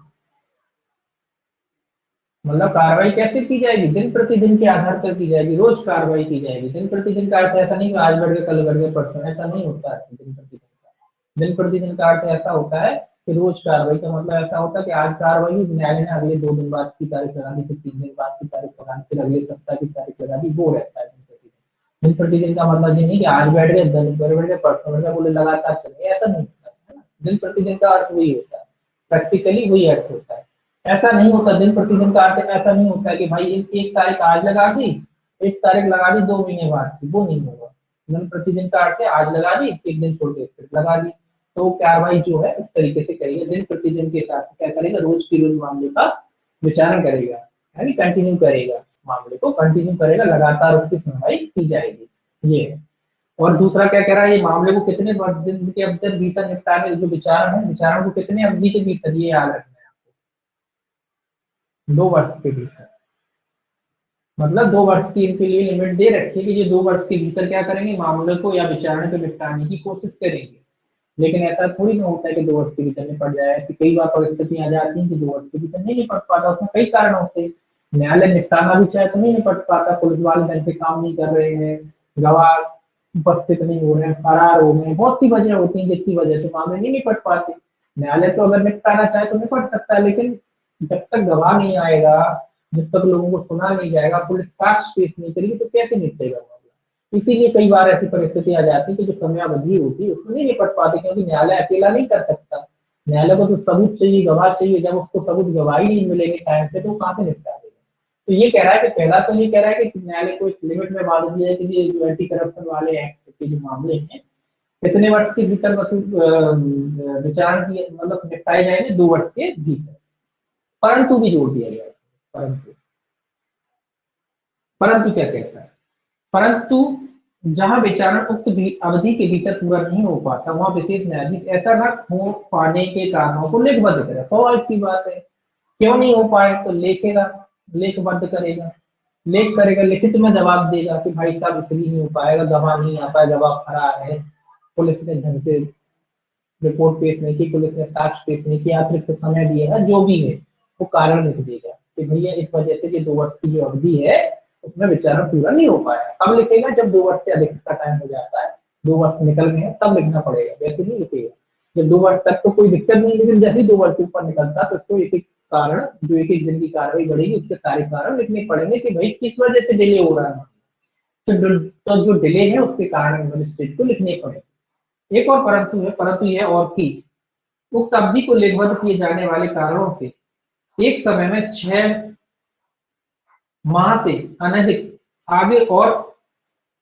मतलब कार्रवाई कैसे की जाएगी, दिन प्रतिदिन के आधार पर की जाएगी, रोज कार्रवाई की जाएगी। दिन प्रतिदिन का अर्थ ऐसा नहीं कि आज बढ़ गए कल बढ़ गए परसों, ऐसा नहीं होता है। दिन प्रतिदिन का, दिन प्रतिदिन का अर्थ ऐसा होता है कि रोज कार्रवाई का मतलब ऐसा होता है कि आज कार्रवाई हुई, न्यायालय ने अगले 2 दिन बाद की तारीख लगा दी, फिर 3 दिन बाद की तारीख लगा दी, फिर अगले सप्ताह की तारीख लगा दी, वो रहता है दिन प्रतिदिन। दिन प्रतिदिन का मतलब ये नहीं कि आज बैठ गए दिन बैठ गए परसों बैठ गए बोले लगातार चले, ऐसा नहीं होता है ना। दिन प्रतिदिन का अर्थ वही होता है, प्रैक्टिकली वही अर्थ होता है। ऐसा नहीं होता, दिन प्रतिदिन का अर्थ ऐसा नहीं होता है कि भाई एक तारीख आज लगा दी, एक तारीख लगा दी 2 महीने बाद की, वो नहीं होगा। दिन प्रतिदिन का अर्थ है आज लगा दी, एक दिन छोड़ के फिर लगा दी, तो कार्रवाई जो है इस तरीके से करेगा। दिन प्रतिदिन के हिसाब से क्या करेगा, रोज की रोज मामले का विचारण करेगा, यानी कंटिन्यू करेगा, मामले को कंटिन्यू करेगा, लगातार उसकी सुनवाई की जाएगी। ये है। और दूसरा क्या कह रहा है, ये मामले को कितने दिन के अवधि भीतर निपटाने, जो विचारण है विचारण को कितने अवधि के भीतर, ये याद रखना है आपको, 2 वर्ष के भीतर। मतलब 2 वर्ष की इनके लिए लिमिट दे रखी है कि ये 2 वर्ष के भीतर क्या करेंगे, मामले को या विचारण को निपटाने की कोशिश करेंगे। लेकिन ऐसा थोड़ी ना होता है कि 2 वर्ष के भीतर निपट जाए। ऐसी कई बार परिस्थितियां आ जाती हैं कि 2 वर्ष के भीतर नहीं निपट पाता, उसमें कई कारण होते हैं। न्यायालय निपटाना भी चाहे तो नहीं निपट पाता, पुलिस वाले ढंग से काम नहीं कर रहे हैं, गवाह उपस्थित नहीं हो रहे हैं, फरार हो गए, बहुत सी वजह होती है जिसकी वजह से मामले नहीं निपट पाते। न्यायालय तो अगर निपटाना चाहे तो निपट सकता है, लेकिन जब तक गवाह नहीं आएगा, जब तक लोगों को सुना नहीं जाएगा, पुलिस साक्ष्य पेश नहीं करेगी, तो कैसे निपटेगा मामला। इसीलिए कई बार ऐसी परिस्थिति आ जाती है कि जो समयावधि होती है उसमें नहीं निपट पाते, क्योंकि न्यायालय अकेला नहीं कर सकता। न्यायालय को तो सबूत चाहिए, गवाह चाहिए, जब उसको सबूत गवाही नहीं मिलेंगे टाइम से तो वो कहाँ से निपटा देगा। तो ये कह रहा है कि पहला तो ये कह रहा है कि न्यायालय को एक लिमिट में बांध दिया है कि ये जो एंटी करप्शन वाले एक्ट के जो मामले हैं कितने वर्ष के भीतर विचारण की मतलब निपटाए जाएंगे, 2 वर्ष के भीतर। परंतु भी जोड़ दिया गया है। परंतु परंतु क्या कहता है, परंतु जहां विचारण उक्त अवधि के भीतर पूरा नहीं हो पाता वहां विशेष न्यायाधीश ऐसा न हो पाने के कारणों को लेखबद्ध करे। स्वाभाविक की बात है, क्यों नहीं हो पाए तो लेखेगा, लेखबद्ध करेगा, लेख करेगा, लिखित में जवाब देगा कि भाई साहब इसलिए नहीं हो पाएगा, गवाह नहीं आ पाया, गवाह फरार है, पुलिस ने ढंग से रिपोर्ट पेश नहीं की, पुलिस ने साक्ष्य पेश नहीं किया, अतिरिक्त समय दिया, जो भी है वो कारण लिख देगा कि भैया इस वजह से कि 2 वर्ष की जो अवधि है उसमें विचारण पूरा नहीं हो पाया। कब लिखेगा, जब 2 वर्ष से अधिक का टाइम हो जाता है, 2 वर्ष निकल गए तब लिखना पड़ेगा, वैसे नहीं लिखेगा। जब 2 वर्ष तक तो कोई दिक्कत नहीं, लेकिन जैसे ही 2 वर्ष से ऊपर निकलता तो उसको एक एक कारण, जो एक एक दिन की कार्रवाई बढ़ेगी उसके सारे कारण लिखने पड़ेंगे कि भाई किस वजह से डिले हो रहा है। तो जो डिले है उसके कारण मजिस्ट्रेट को लिखने पड़ेंगे। एक और परंतु है, परंतु यह और की उक्त अवधि को लेखबद्ध किए जाने वाले कारणों से एक समय में 6 माह से अनधिक आगे और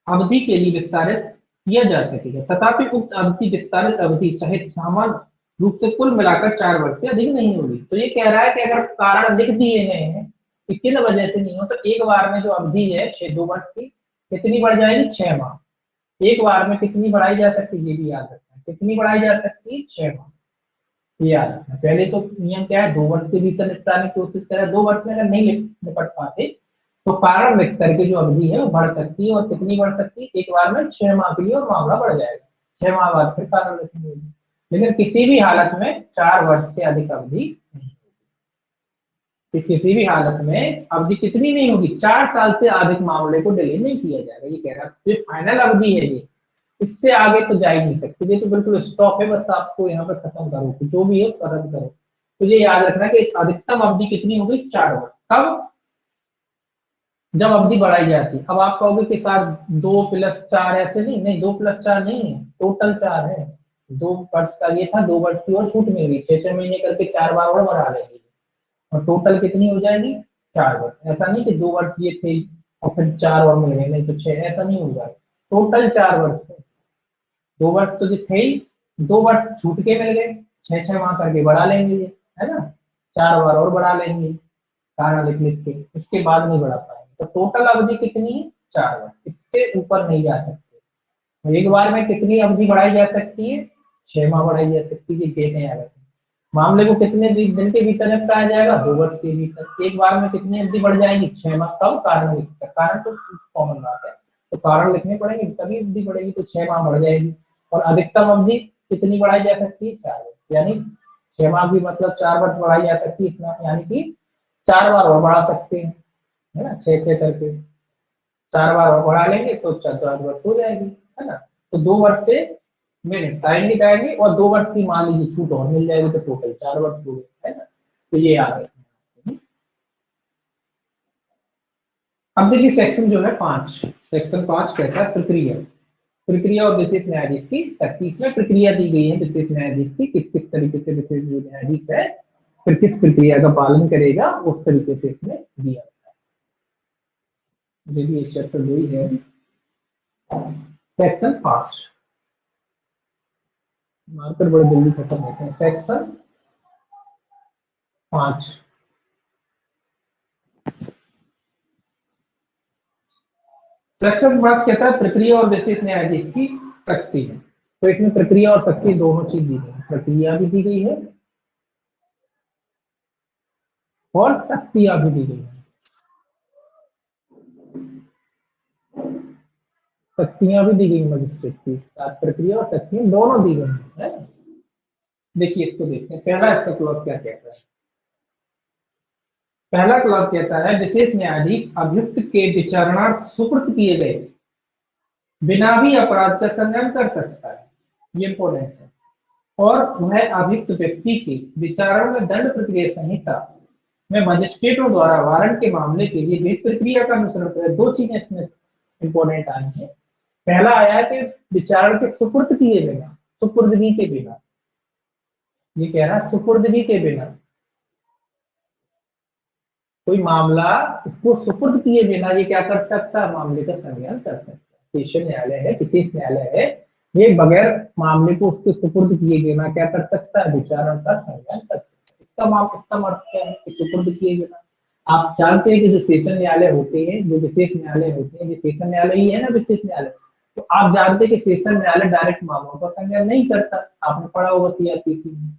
अवधि के लिए विस्तारित किया जा सकेगा, तथापि उक्त अवधि विस्तारित अवधि सहित सामान्य रूप से कुल मिलाकर 4 वर्ष से अधिक नहीं होगी। तो ये कह रहा है कि अगर कारण लिख दिए गए हैं कि किन वजह से नहीं हो, तो एक बार में जो अवधि है 2 वर्ष की कितनी बढ़ जाएगी, 6 माह। एक बार में कितनी बढ़ाई जा सकती है ये भी याद रखना, कितनी बढ़ाई जा सकती है, 6 माह। याद रखना, पहले तो नियम क्या है, 2 वर्ष के भीतर निपटाने की कोशिश करें, 2 वर्ष में अगर नहीं निपट पाते तो कारण लिख करके जो अवधि है वो बढ़ सकती है, और कितनी बढ़ सकती है, एक बार में 6 माह के लिए और मामला बढ़ जाएगा, 6 माह बाद फिर कारण लिखेंगे। लेकिन किसी भी हालत में 4 वर्ष से अधिक अवधि नहीं, कि किसी भी हालत में अवधि कितनी नहीं होगी, 4 साल से अधिक मामले को डिले नहीं किया जाएगा। ये कह रहा है ये फाइनल अवधि है, ये इससे आगे तो जा ही नहीं सकते, ये तो बिल्कुल स्टॉप है, बस आपको यहाँ पे खत्म करो, तो जो भी है खत्म करो। तो ये याद रखना कि अधिकतम अवधि कितनी होगी, 4 वर्ष। कब, जब अवधि बढ़ाई जाती है। अब आप कहोगे कि सर 2+4 ऐसे नहीं, नहीं 2+4 नहीं है, टोटल 4 है। 2 वर्ष का ये था, 2 वर्ष की और छूट मिल गई, 6 6 महीने करके 4 बार और बढ़ा लेंगे, और टोटल कितनी हो जाएगी, 4 वर्ष। ऐसा नहीं कि 2 वर्ष ये थे और फिर 4 और मिल गए, नहीं तो 6, ऐसा नहीं होगा, टोटल 4 वर्ष है। 2 वर्ष तो जो थे ही, 2 वर्ष छूट के मिल गए, 6 6 माह करके बढ़ा लेंगे ये, है ना, 4 बार और बढ़ा लेंगे कारण लिख लिख के, इसके बाद नहीं बढ़ा पाएंगे। तो टोटल अवधि कितनी है, 4 वर्ष, इससे ऊपर नहीं जा सकते। एक बार में कितनी अवधि बढ़ाई जा सकती है, 6 माह बढ़ाई जा सकती है, कहते हैं। मामले को कितने दिन के भीतर निपटाया जाएगा, 2 वर्ष के भीतर। एक बार में कितनी अवधि बढ़ जाएगी, 6 माह। कब, कारण लिखकर, कारण तो कॉमन बात है, तो कारण लिखने पड़ेंगे तभी अवधि बढ़ेगी, तो 6 माह बढ़ जाएगी। और अधिकतम अवधि कितनी बढ़ाई जा सकती है, 4 वर्ष, यानी 6 माह भी मतलब 4 वर्ष बढ़ाई जा सकती है, इतना यानी कि 4 बार और बढ़ा सकते हैं, है ना, 6 6 करके 4 बार और बढ़ा लेंगे तो 4 वर्ष हो जाएगी, है ना। तो 2 वर्ष से में निपटाएंगे जाएंगे, और 2 वर्ष की मान लीजिए छूट और मिल जाएगी, तो टोटल 4 वर्ष हो गए, है ना। तो ये आ गए। अब देखिए सेक्शन जो है 5, सेक्शन 5 कहता है प्रक्रिया, प्रक्रिया और विशेष न्यायाधीश की शक्ति। इसमें प्रक्रिया दी गई है विशेष न्यायाधीश की, किस किस तरीके से विशेष जो न्यायाधीश है फिर किस प्रक्रिया का पालन करेगा, उस तरीके से इसमें दिया गया है। ये भी इस चैप्टर 2 ही है, सेक्शन 5। मार्कर बड़े जल्दी खत्म होते हैं। सेक्शन 5, सेक्शन 5 कहता है प्रक्रिया और विशेष न्यायाधीश की शक्ति है। तो इसमें प्रक्रिया और शक्ति दोनों चीज दी गई है, प्रक्रिया भी दी गई है और शक्तियां भी दी गई है। शक्तियां भी दी गई मजिस्ट्रेट की, प्रक्रिया और शक्तियां दोनों दी गई है। देखिए इसको देखते हैं, पहला इसका क्लॉज क्या कहता है। पहला क्लॉज कहता है विशेष न्यायाधीश अभियुक्त के विचारणार्थ सुपुर्द किए गए बिना भी अपराध का संज्ञान कर सकता है, ये इंपॉर्टेंट है। और वह अभियुक्त व्यक्ति के विचारों में दंड प्रक्रिया संहिता में मजिस्ट्रेटों द्वारा वारंट के मामले के लिए विहित प्रक्रिया का अनुसरण करे। दो चीजें इसमें इंपॉर्टेंट आई हैं। पहला आया है कि विचारण के सुपुर्द किए बिना, सुपुर्दगी के बिना, ये कह रहा है सुपुर्दगी के बिना कोई मामला इसको सुपुर्द किए बिना ये क्या कर सकता है, मामले का संज्ञान कर सकता है। सेशन न्यायालय है, विशेष न्यायालय है, ये बगैर मामले को उसके सुपुर्द किए बिना क्या कर सकता है, विचारण का संज्ञान कर सकता है। इसका अर्थ क्या है कि सुपुर्द किए बिना। आप जानते हैं कि जो सेशन न्यायालय होते हैं, जो विशेष न्यायालय होते हैं, जो सेशन न्यायालय ही है ना विशेष न्यायालय, तो आप जानते हैं कि सेशन न्यायालय डायरेक्ट मामलों का संज्ञान नहीं करता। आपने पढ़ा होगा सीआरपीसी में।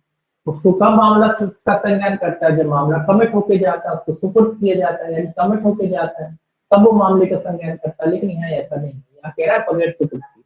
उसको कम मामला का संज्ञान करता है, जब मामला कमिट होके जाता है, उसको सुपुर्द किया जाता है, यानी कमिट होके जाता है, तब वो मामले का संज्ञान करता है। लेकिन यहाँ ऐसा नहीं है, यहाँ कह रहा है बगैर सुपुर्द किए।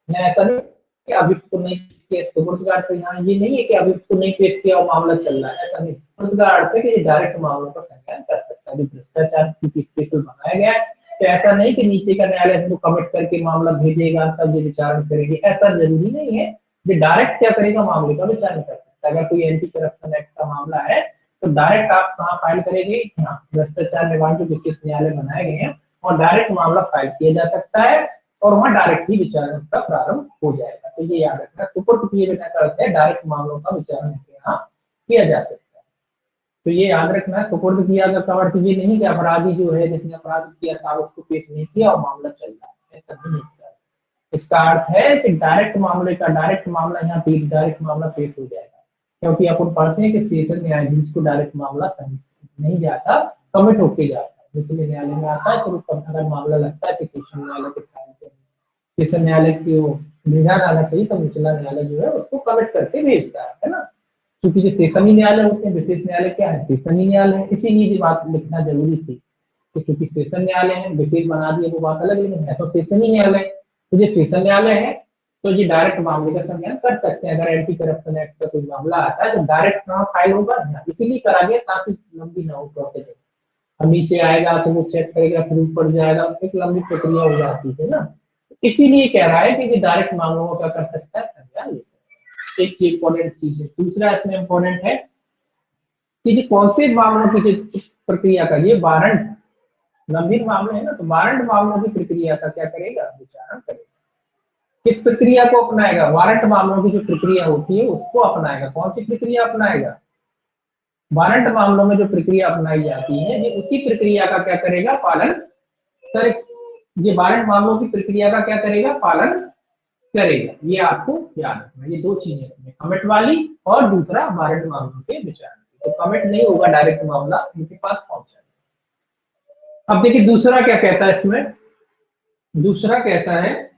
यहाँ ऐसा नहीं कि अभियुक्त को नहीं केस सुपुर्द का अर्थ यहाँ ये नहीं है कि अभियुक्त को नहीं पेश किया और मामला चल रहा है, ऐसा नहीं। सुपुर्द का अर्थ है कि ये डायरेक्ट मामलों का संज्ञान कर सकता है। जो भ्रष्टाचार की केसेस बनाया गया है, तो ऐसा नहीं कि नीचे का न्यायालय इसको कमिट करके मामला भेजेगा तब ये विचारण करेगी, ऐसा जरूरी नहीं है। ये डायरेक्ट क्या करेगा, मामले का विचारण कर सकता है। अगर कोई एंटी करप्शन एक्ट का मामला है तो डायरेक्ट आप कहाँ फाइल करेंगे, यहाँ भ्रष्टाचार निवारण जो विशेष न्यायालय बनाए गए हैं और डायरेक्ट मामला फाइल किया जा सकता है और वहां डायरेक्ट ही विचारण का प्रारंभ हो जाएगा। तो ये याद रखना, सुपुर्द किए बिना करते हैं डायरेक्ट मामलों का विचारण यहाँ किया जा सकता है। तो ये याद रखना, सुपुर्द किया का अर्थ ये नहीं कि अपराधी जो है जिसने अपराध किया था उसको पेश नहीं किया और मामला चल रहा है, ऐसा नहीं है। इसका अर्थ है कि डायरेक्ट मामला यहाँ पे डायरेक्ट मामला पेश हो जाएगा, क्योंकि अपन पढ़ते हैं कि सेशन न्यायाधीश को डायरेक्ट मामला नहीं जाता, कमिट होके जाता है, निचले न्यायालय में आता है। तो अगर मामला लगता है कि सेशन न्यायालय के सेशन न्यायालय को भेजा जाना चाहिए, तो निचला न्यायालय जो है उसको कमिट करके भेजता है ना। क्योंकि जो सेशन न्यायालय होते हैं, विशेष न्यायालय क्या है, सेशन न्यायालय है, इसीलिए ये बात लिखना जरूरी थी कि क्योंकि सेशन न्यायालय है, विशेष बना दिए वो बात अलग, लेकिन है तो सेशन न्यायालय। तो ये सेशन न्यायालय है तो ये डायरेक्ट मामले का संज्ञान कर सकते हैं। अगर एंटी करप्शन एक्ट का कोई मामला आता है तो डायरेक्ट कहाँ फाइल होगा, इसीलिए करा गया ताकि लंबी ना हो प्रोसेस। अब नीचे आएगा तो वो चेक करेगा, फिर ऊपर जाएगा, एक लंबी प्रक्रिया हो जाती है ना। इसीलिए कह रहा है कि डायरेक्ट मामलों का क्या कर सकता है, संज्ञान ले सकता है। एक इंपॉर्टेंट चीज है। दूसरा इसमें इंपॉर्टेंट है कि कौन से मामलों की प्रक्रिया का, ये वारंट गंभीर मामले है ना, तो वारंट मामलों की प्रक्रिया का क्या करेगा, विचारण करेगा। किस प्रक्रिया को अपनाएगा, वारंट मामलों की जो प्रक्रिया होती है उसको अपनाएगा। कौन सी प्रक्रिया अपनाएगा, वारंट मामलों में जो प्रक्रिया अपनाई जाती है ये उसी प्रक्रिया का क्या करेगा, पालन करे। ये वारंट मामलों की प्रक्रिया का क्या करेगा, पालन करेगा। ये आपको याद रखना, ये दो चीजें, कमिट वाली और दूसरा वारंट मामलों के विचारण। तो कमिट नहीं होगा, डायरेक्ट मामला उनके पास पहुंचा। अब देखिए दूसरा क्या कहता है इसमें, दूसरा कहता है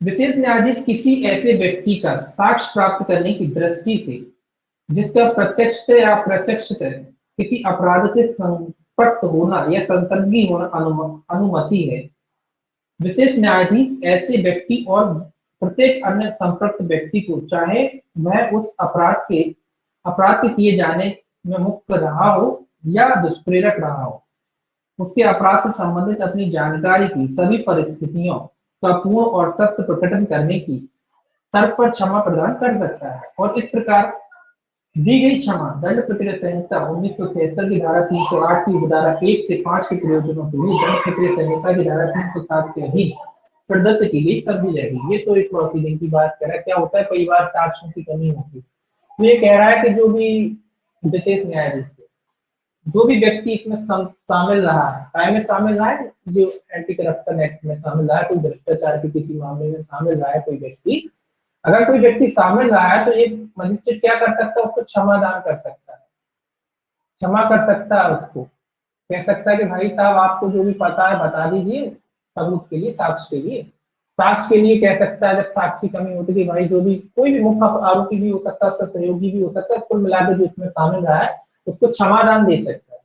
विशेष न्यायाधीश किसी ऐसे व्यक्ति का साक्ष्य प्राप्त करने की दृष्टि से जिसका प्रत्यक्ष या अप्रत्यक्ष किसी अपराध से संपर्क होना या संसर्गी होना अनुमति है, विशेष न्यायाधीश ऐसे व्यक्ति और प्रत्येक अन्य संपर्क व्यक्ति को, चाहे वह उस अपराध के किए जाने में मुक्त रहा हो या दुष्प्रेरक रहा हो, उसके अपराध से संबंधित अपनी जानकारी की सभी परिस्थितियों का पूर्ण और सत्य प्रकटन करने की तर्क पर क्षमा प्रदान कर सकता है। और इस प्रकार दी गई क्षमा दंड प्रक्रिया संहिता 1973 की धारा 308 की धारा 1 से 5 के प्रयोजनों के लिए दंड प्रक्रिया संहिता की धारा 307 के अधीन प्रदत्त की गई समझी जाएगी। ये तो एक प्रोसीडिंग की बात कर रहा है। क्या होता है, कई बार साक्ष्यों की कमी होती है, तो ये कह रहा है कि जो भी विशेष न्यायाधीश जो भी व्यक्ति इसमें शामिल रहा है, काय में शामिल रहा है, जो एंटी करप्शन एक्ट में शामिल रहा है, कोई भ्रष्टाचार के किसी मामले में शामिल रहा है कोई व्यक्ति, अगर कोई व्यक्ति शामिल रहा है तो एक मजिस्ट्रेट क्या कर सकता है, उसको क्षमादान कर सकता है, क्षमा कर सकता है। उसको कह सकता है कि भाई साहब आपको जो भी पता है बता दीजिए सबूत के लिए, साक्ष्य के लिए। साक्ष्य के लिए कह सकता है जब साक्ष्य की कमी होती है कि भाई जो भी कोई भी मुख्य आरोपी भी हो सकता है, उसका सहयोगी भी हो सकता है, कुल मिलाकर जो इसमें शामिल रहा है उसको क्षमादान दे सकता है।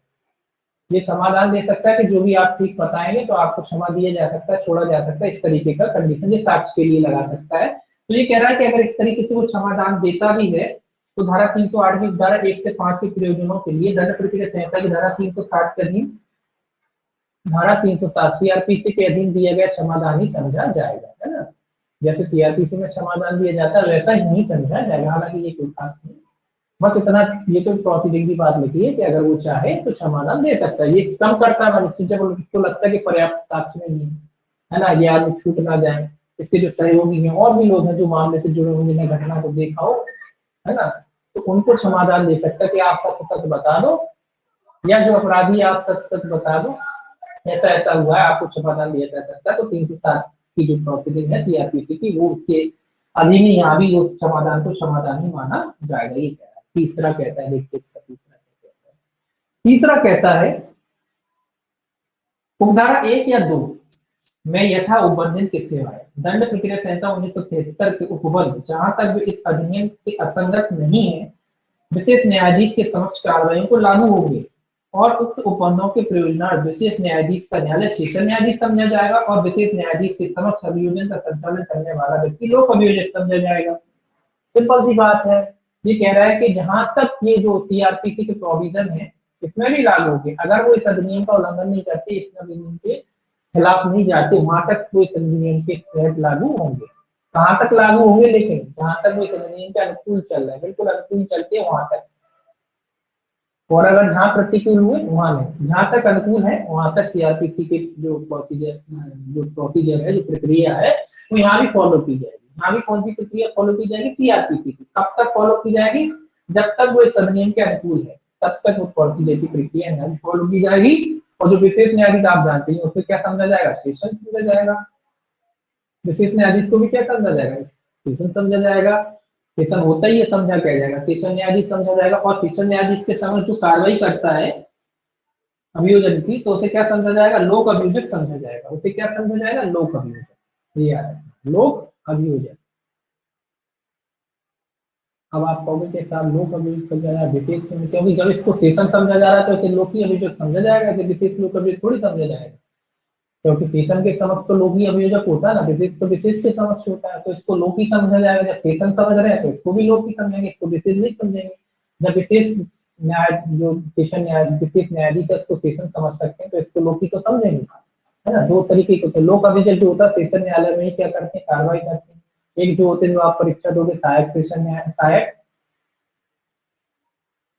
ये समाधान दे सकता है कि जो भी आप ठीक बताएंगे तो आपको क्षमा दिया जा सकता है, छोड़ा जा सकता है, इस तरीके का कंडीशन ये साक्ष्य के लिए लगा सकता है। तो ये कह रहा है कि अगर इस तरीके से वो क्षमादान देता भी है तो धारा 308 की धारा 1 से 5 के प्रयोजनों के लिए दंड प्रक्रिया संहिता की धारा 360 के अधीन धारा 307 सीआरपीसी के अधीन दिया गया क्षमादान ही समझा जाएगा, है ना। जैसे सीआरपीसी में क्षमादान दिया जाता है वैसा ही नहीं समझा जाएगा, हालांकि ये कोई खास नहीं, बस इतना ये तो प्रोसीडिंग की बात लिखी है कि अगर वो चाहे तो क्षमादान दे सकता है। ये कम करता है मजिस्ट्रेट जब उसको लगता है कि पर्याप्त साक्ष्य नहीं है ना, ये आदमी छूट ना जाए। इसके जो सहयोगी हैं और भी लोग हैं जो मामले से जुड़े होंगे, ने घटना को देखा हो, है ना, तो उनको क्षमादान दे सकता है कि आप सच सच बता दो, या जो अपराधी है आप सच सच बता दो, ऐसा ऐसा हुआ है, आपको क्षमादान दिया जा सकता है। तो 307 की जो प्रोसीडिंग है सीआरपीसी की, वो उसके अधीन ही यहाँ भी उस समाधान को समाधान ही माना जाएगा। ये कह रहा है। तीसरा कहता है, देखिए तीसरा कहता है उपधारा 1 या 2 में यथा उबंधन के सिवाय दंड प्रक्रिया संहिता 1973 के उपबंध जहां तक वे इस अधिनियम के असंगत नहीं है, विशेष न्यायाधीश के समक्ष कार्रवाई को लागू होंगे और उक्त उपबंधों के प्रयोजनार्थ विशेष न्यायाधीश का न्यायालय सेशन न्यायाधीश समझा जाएगा और विशेष न्यायाधीश के समक्ष अभियोजन का संचालन करने वाला व्यक्ति लोक अभियोजक समझा जाएगा। सिंपल सी बात है। ये कह रहा है कि जहां तक ये जो सीआरपीसी के प्रोविजन है इसमें भी लागू होगी, अगर वो इस अधिनियम का उल्लंघन नहीं करते, इस अधिनियम के खिलाफ नहीं जाते, वहां तक वो इस अधिनियम के तहत लागू होंगे। कहाँ तक लागू होंगे, लेकिन जहां तक वो इस अधिनियम के अनुकूल चल रहा है, बिल्कुल अनुकूल चलते हैं वहां तक, और अगर जहां प्रतिकूल हुए वहां नहीं। जहां तक अनुकूल है वहां तक सीआरपीसी के जो प्रोसीजर है, जो प्रक्रिया है, वो यहाँ भी फॉलो की जाएगी। यहाँ भी कौन सी प्रक्रिया फॉलो की जाएगी, सीआरपीसी की। कब तक फॉलो की जाएगी, जब तक वो इस अधिनियम के अनुकूल है, तब तक वो प्रोसीजर की प्रक्रिया यहाँ फॉलो की जाएगी। और जो विशेष न्यायाधीश आप जानते हैं उसे क्या समझा जाएगा, सेशन समझा जाएगा। विशेष न्यायाधीश को भी क्या समझा जाएगा, सेशन समझा जाएगा। सेशन होता ही है समझा क्या जाएगा, सेशन न्यायाधीश समझा जाएगा। और सेशन न्यायाधीश के समझ जो कार्रवाई करता है अभियोजन की, तो उसे क्या समझा जाएगा, लोक अभियोजक समझा जाएगा। उसे क्या समझा जाएगा, लोक अभियोजक। ये याद है, लोक अभियोजक। अब आप कहोगे के साथ लोक अभियोजक समझा जाएगा विशेष, क्योंकि जब इसको सेशन समझा जा रहा है तो इसे लोक ही अभियोजक समझा जाएगा, इसे विशेष लोक अभियोजक थोड़ी समझा जाएगा। क्योंकि सेशन के समक्ष तो लोक ही अभियोजक होता है ना, विशेष तो विशेष के समक्ष होता है, तो इसको लोक ही समझा जाएगा। जब सेशन समझ रहे हैं तो इसको भी लोक ही समझेंगे, इसको विशेष नहीं समझेंगे। जब विशेष न्याय जो सेशन न्याय विशेष न्यायाधीश है उसको सेशन समझ सकते हैं, तो इसको लोक ही तो समझेंगे, है ना। दो तरीके के होते, लोक अभियोजक जो होता है सेशन न्यायालय में ही क्या करते हैं, कार्रवाई करते हैं। एक जो होते हैं, जो आप परीक्षा दोगे, सहायक सेशन न्याय सहायक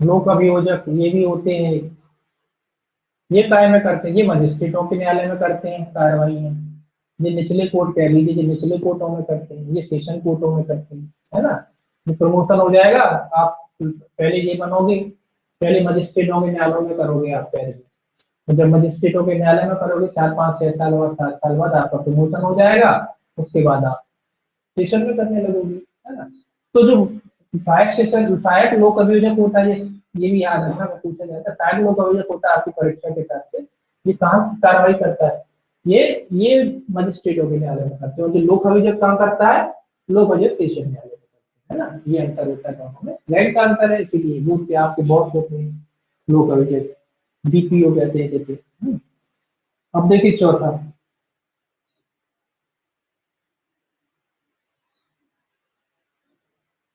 लोक अभियोजक, ये भी होते हैं। ये काय में करते हैं, ये मजिस्ट्रेटों के न्यायालय में करते हैं कार्रवाई में। ये निचले कोर्ट कह लीजिए, जो निचले कोर्टों में करते हैं, ये सेशन कोर्टों में करते हैं, है ना। ये प्रमोशन हो जाएगा, आप पहले ये बनोगे, पहले मजिस्ट्रेटों के न्यायालयों में करोगे आप पहले। तो जब मजिस्ट्रेटों के न्यायालय में करोगे 4 5 6 साल बाद 7 साल बाद आपका प्रमोशन हो जाएगा, उसके बाद आप सेशन में करने लगोगे, है ना। तो जो सहायक सेशन सहायक लोक अभियोजक होता है, ये भी याद रखना, पूछा जाता है सहायक लोक अभियोजक होता है आपकी परीक्षा के साथ से। ये कहाँ कार्रवाई करता है, ये मजिस्ट्रेटों के न्यायालय में करते हैं। जो लोक अभियोजक काम करता है, लोक अभियोजक सेशन न्यायालय में करते हैं, है ना। ये अंतर होता है दोनों में, रैंक का अंतर है, इसीलिए वो आपके बॉस होते हैं लोक अभियोजक, डीपीओ कहते हैं जैसे। अब देखिए चौथा,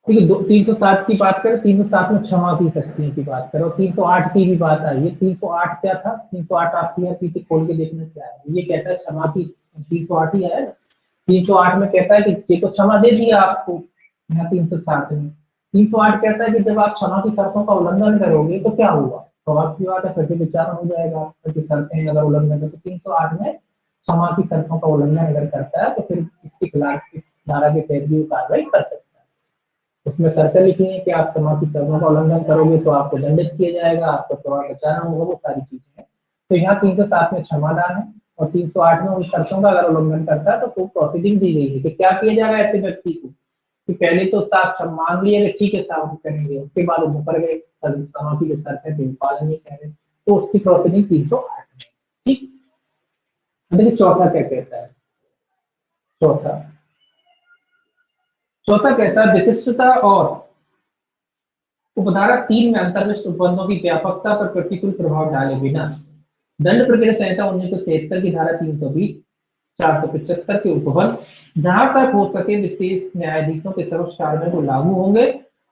ठीक है। 307 की बात करें, 307 में क्षमा की शक्तियों की बात करें, और 308 की भी बात आई है। 308 क्या था, 308 आप पीछे खोल के देखना क्या है। ये कहता है क्षमा की, 308 ही है ना। 308 में कहता है कि ये तो क्षमा दे दिया आपको, यहाँ 307 में 308 कहता है कि जब आप क्षमा की शर्तों का उल्लंघन करोगे तो क्या होगा। तो आपकी बात है, फिर से विचार हो जाएगा, फिर शर्तें अगर उल्लंघन है तो 308 में क्षमा की शर्तों का उल्लंघन अगर करता है तो फिर इसके खिलाफ इस धारा के तहत भी कार्रवाई कर सकता है। उसमें शर्तें लिखी है कि आप समाज की शर्तों का उल्लंघन करोगे तो आपको दंडित किया जाएगा, आपको प्रभाव बचाना होगा, वो सारी चीजें हैं। तो यहाँ 307 में क्षमादान है, और 308 में उन शर्तों का अगर उल्लंघन करता है तो प्रोसीडिंग दी गई है कि क्या किया जाएगा ऐसे व्यक्ति को, कि पहले तो साफ मान लिया कि ठीक है साफ करेंगे, उसके बाद वो मुकर गए, समाज की जो शर्तें थे पालन नहीं कर रहे, तो उसकी प्रोसीडिंग 308 में। ठीक। देखिए चौथा क्या कहता है, चौथा चौथा कहता है विशिष्टता और उपधारा 3 में अंतर्निष्ठ उपबंधों की व्यापकता पर प्रतिकूल प्रभाव डाले बिना दंड प्रक्रिया संहिता 1973 की धारा 320 475 के उपबंध जहां तक हो सके विशेष न्यायाधीशों के सर्वोच्च कार्य को लागू होंगे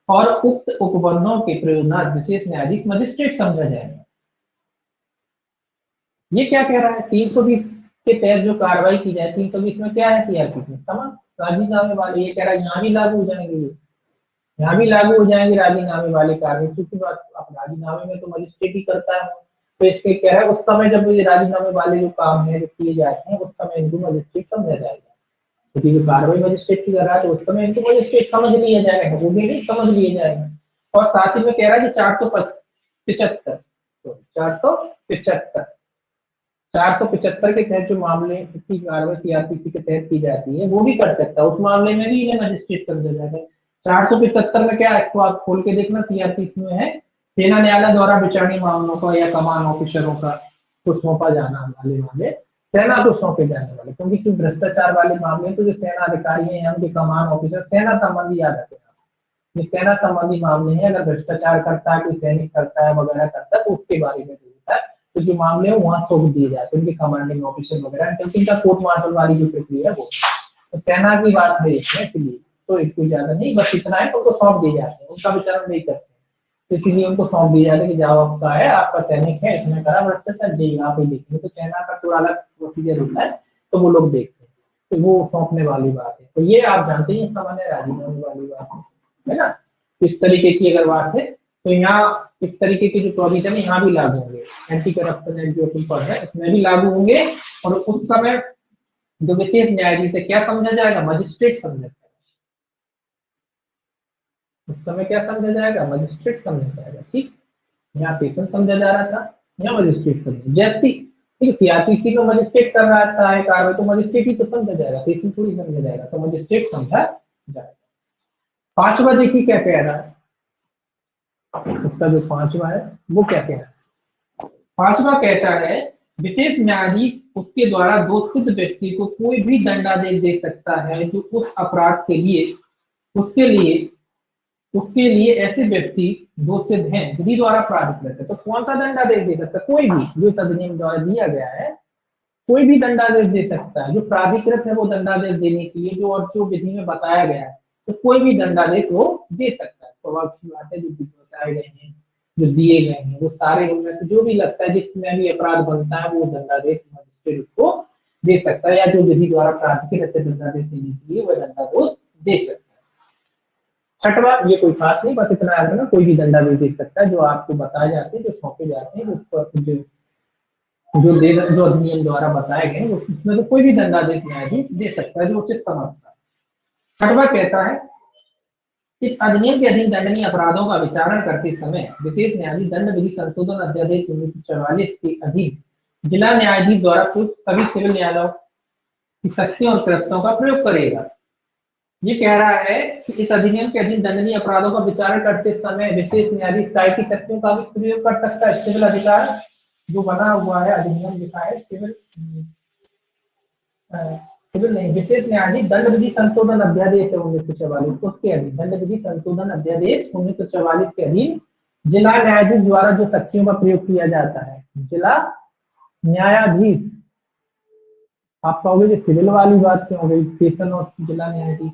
और उक्त उपबंधों के प्रयोजनार्थ विशेष न्यायाधीश मजिस्ट्रेट समझा जाएगा। ये क्या कह रहा है, 320 के तहत जो कार्रवाई की जाए, 320 में क्या है सीआरपीसी में, समन राजीनामे वाले, ये कह रहा है यहाँ भी लागू हो जाएंगे, ये यहाँ भी लागू हो जाएंगे राजीनामे वाले कार्य, क्योंकि बात अब राजीनामे में तो मजिस्ट्रेट ही करता है। तो इसके कह रहा है उस समय जब ये राजीनामे वाले जो काम है जो किए जाते हैं, उस समय इनको मजिस्ट्रेट समझा जाएगा, क्योंकि जो कार्रवाई मजिस्ट्रेट की कर रहा है तो उस समय इनको मजिस्ट्रेट समझ लिया जाएगा, वो भी नहीं समझ लिया जाएगा। और साथ ही में कह रहा है कि 475 475 के तहत जो मामले की कार्रवाई सीआरपीसी के तहत की जाती है वो भी कर सकता है, उस मामले में भी इन्हें मजिस्ट्रेट समझा जाएगा। 475 में क्या है, इसको आप खोल के देखना, सीआरपीसी में है, सेना न्यायालय द्वारा विचारणीय मामलों का या कमान ऑफिसरों का को सौंपा जाना वाले मामले सेना को सौंपे जाने वाले, क्योंकि जो भ्रष्टाचार वाले मामले तो जो सेना अधिकारी है, उनके कमान ऑफिसर सेना संबंधी याद रखें, ये सेना संबंधी मामले हैं, अगर भ्रष्टाचार करता है, कोई सैनिक करता है वगैरह करता है तो उसके बारे में होता है, तो जो मामले है वहां सौंप दिए जाते हैं उनके कमांडिंग ऑफिसर वगैरह, क्योंकि इनका कोर्ट मार्शल वाली जो प्रक्रिया है वो तो सेना की बात है इसमें, इसलिए तो इसको ज्यादा नहीं, बस इतना है, उनको सौंप दिए जाते हैं, उनका विचारण नहीं करते, तो इसीलिए उनको सौंप दिया जाता है कि जाओ आपका है, आपका सैनिक है, इसने करा भ्रष्टाचार, जी आप ही देखेंगे, तो सेना का थोड़ा अलग प्रोसीजर होता है, तो वो लोग देखते हैं, तो वो सौंपने वाली बात है। तो ये आप जानते हैं सामान्य राजीनामे वाली बात है ना। इस तरीके की अगर बात है तो यहाँ इस तरीके के जो प्रोविजन है यहाँ भी लागू होंगे, एंटी करप्शन एक्ट जो अपन पढ़ रहे हैं इसमें भी लागू होंगे, और उस समय जो विशेष न्यायाधीश है क्या समझा जाएगा, मजिस्ट्रेट समझा जाएगा, उस समय क्या समझा जाएगा, मजिस्ट्रेट समझा जाएगा, ठीक। यहाँ सेशन समझा जा रहा था, यहाँ मजिस्ट्रेट समझा, जैसी ठीक सीआरपीसी में मजिस्ट्रेट कर रहा है कार्रवाई तो मजिस्ट्रेट ही तो समझा जाएगा, सेशन थोड़ी समझा जाएगा, तो मजिस्ट्रेट समझा जाएगा। पांचवा देखिए क्या कह रहा है, इसका जो पांचवा है वो क्या कह रहा है, पांचवा कहता है विशेष न्यायाधीश उसके द्वारा दोषित व्यक्ति को कोई भी दंडादेश दे सकता है जो उस अपराध के लिए उसके लिए उसके लिए ऐसे व्यक्ति दोषित हैं विधि द्वारा प्राधिकृत है, तो कौन सा दंडादेश दे सकता है, कोई भी जो अधिनियम द्वारा दिया गया है, कोई भी दंडादेश दे सकता है, जो प्राधिकृत है वो दंडादेश देने के लिए जो और जो विधि में बताया गया है, तो कोई भी दंडादेश वो दे सकता है। स्वभाव की बात है, जो बताए गए हैं जो दिए गए हैं वो सारे उनमें से जो भी लगता है जिसमें भी अपराध बनता है वो दंडादेश मजिस्ट्रेट उसको दे सकता है, या जो विधि द्वारा प्राधिकृत है दंडादेश देने के लिए वह दंडादेश दे सकता है। छठवा, ये कोई खास नहीं, बस इतना याद रखना, कोई भी दंडादेश दे सकता है जो आपको बताए जाते हैं, जो सौंपे जाते हैं, जो अधिनियम द्वारा बताए गए उसमें तो कोई भी दंडादेश न्यायाधीश दे सकता है जो उचित समझता है। छठवा कहता है इस अधिनियम के अधीन दंडनीय अपराधों का विचारण करते समय विशेष न्यायाधीश दंड विधि संशोधन अध्यादेश 1944 के अधीन जिला न्यायाधीश द्वारा प्रयुक्त सभी सिविल न्यायालयों की शक्तियों और कृत्यों का प्रयोग करेगा। ये कह रहा है कि इस अधिनियम के अधीन दंडनीय अपराधों का विचारण करते समय विशेष न्यायाधीश काय की शक्तियों का भी प्रयोग कर सकता है। सिविल अधिकार जो बना हुआ है अधिनियम लिखा है सिविल नहीं, विशेष न्यायाधीश दंड विधि संशोधन अध्यादेश 1944 उसके अधीन, दंड विधि संशोधन अध्यादेश 1944 के अधीन जिला न्यायाधीश द्वारा जो शक्तियों का प्रयोग किया जाता है, जिला न्यायाधीश, आप कहोगे कि सिविल वाली बात क्यों हो गई, सेशन और जिला न्यायाधीश,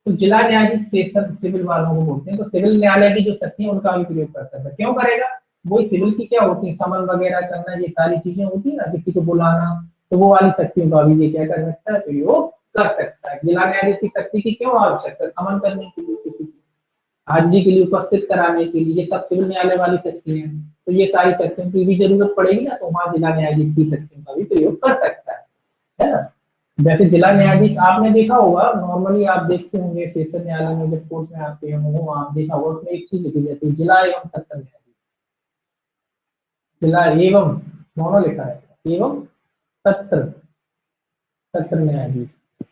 तो जिला न्यायाधीश सेशन सिविल वालों को बोलते हैं, तो सिविल न्यायालय की जो शक्ति है उनका भी प्रयोग कर सकता है। क्यों करेगा, वही सिविल की क्या होती है, समन वगैरह करना, ये सारी चीजें होती है ना, किसी को बुलाना, तो वो वाली शक्तियों का भी ये क्या कर सकता है, प्रयोग कर सकता है। जिला न्यायाधीश की शक्ति की क्यों आवश्यकता, समन करने के लिए, किसी हाजिरी के लिए, उपस्थित कराने के लिए, ये सब सिविल न्यायालय वाली शक्ति है, तो ये सारी शक्तियों की भी जरूरत पड़ेगी ना, तो वहां जिला न्यायाधीश की शक्तियों का भी प्रयोग कर सकता है ना। वैसे जिला न्यायाधीश आपने देखा होगा, नॉर्मली आप देखते होंगे सेशन न्यायालय में जब कोर्ट में आते हो आप देखा होगा उसमें एक चीज लिखी जाती है, जिला एवं सत्र न्यायाधीश, जिला एवं दोनों लिखा है, एवं सत्र सत्र न्यायाधीश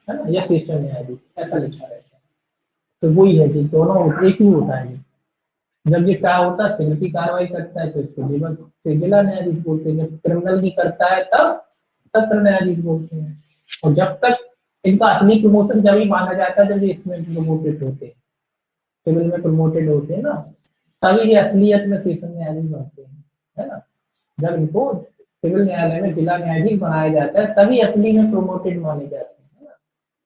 है ना, या सेशन न्यायाधीश ऐसा लिखा रहता है, तो वही है जी, दोनों एक ही होता है। जब ये क्या होता है, सिविल की कार्रवाई करता है तो इसको जिला न्यायाधीश बोलते हैं, जब क्रिमिनल की करता है तब सत्र न्यायाधीश बोलते हैं, और जब तक इनका असली प्रमोशन जब ही माना जाता है जब ये इसमें प्रमोटेड होते हैं, सिविल में प्रमोटेड होते हैं ना, तभी ये असलियत में सेशन न्यायाधीश बनते हैं, है ना। जब इनको सिविल न्यायालय में जिला न्यायाधीश बनाया जाता है तभी असली में प्रमोटेड माने जाते हैं, है ना।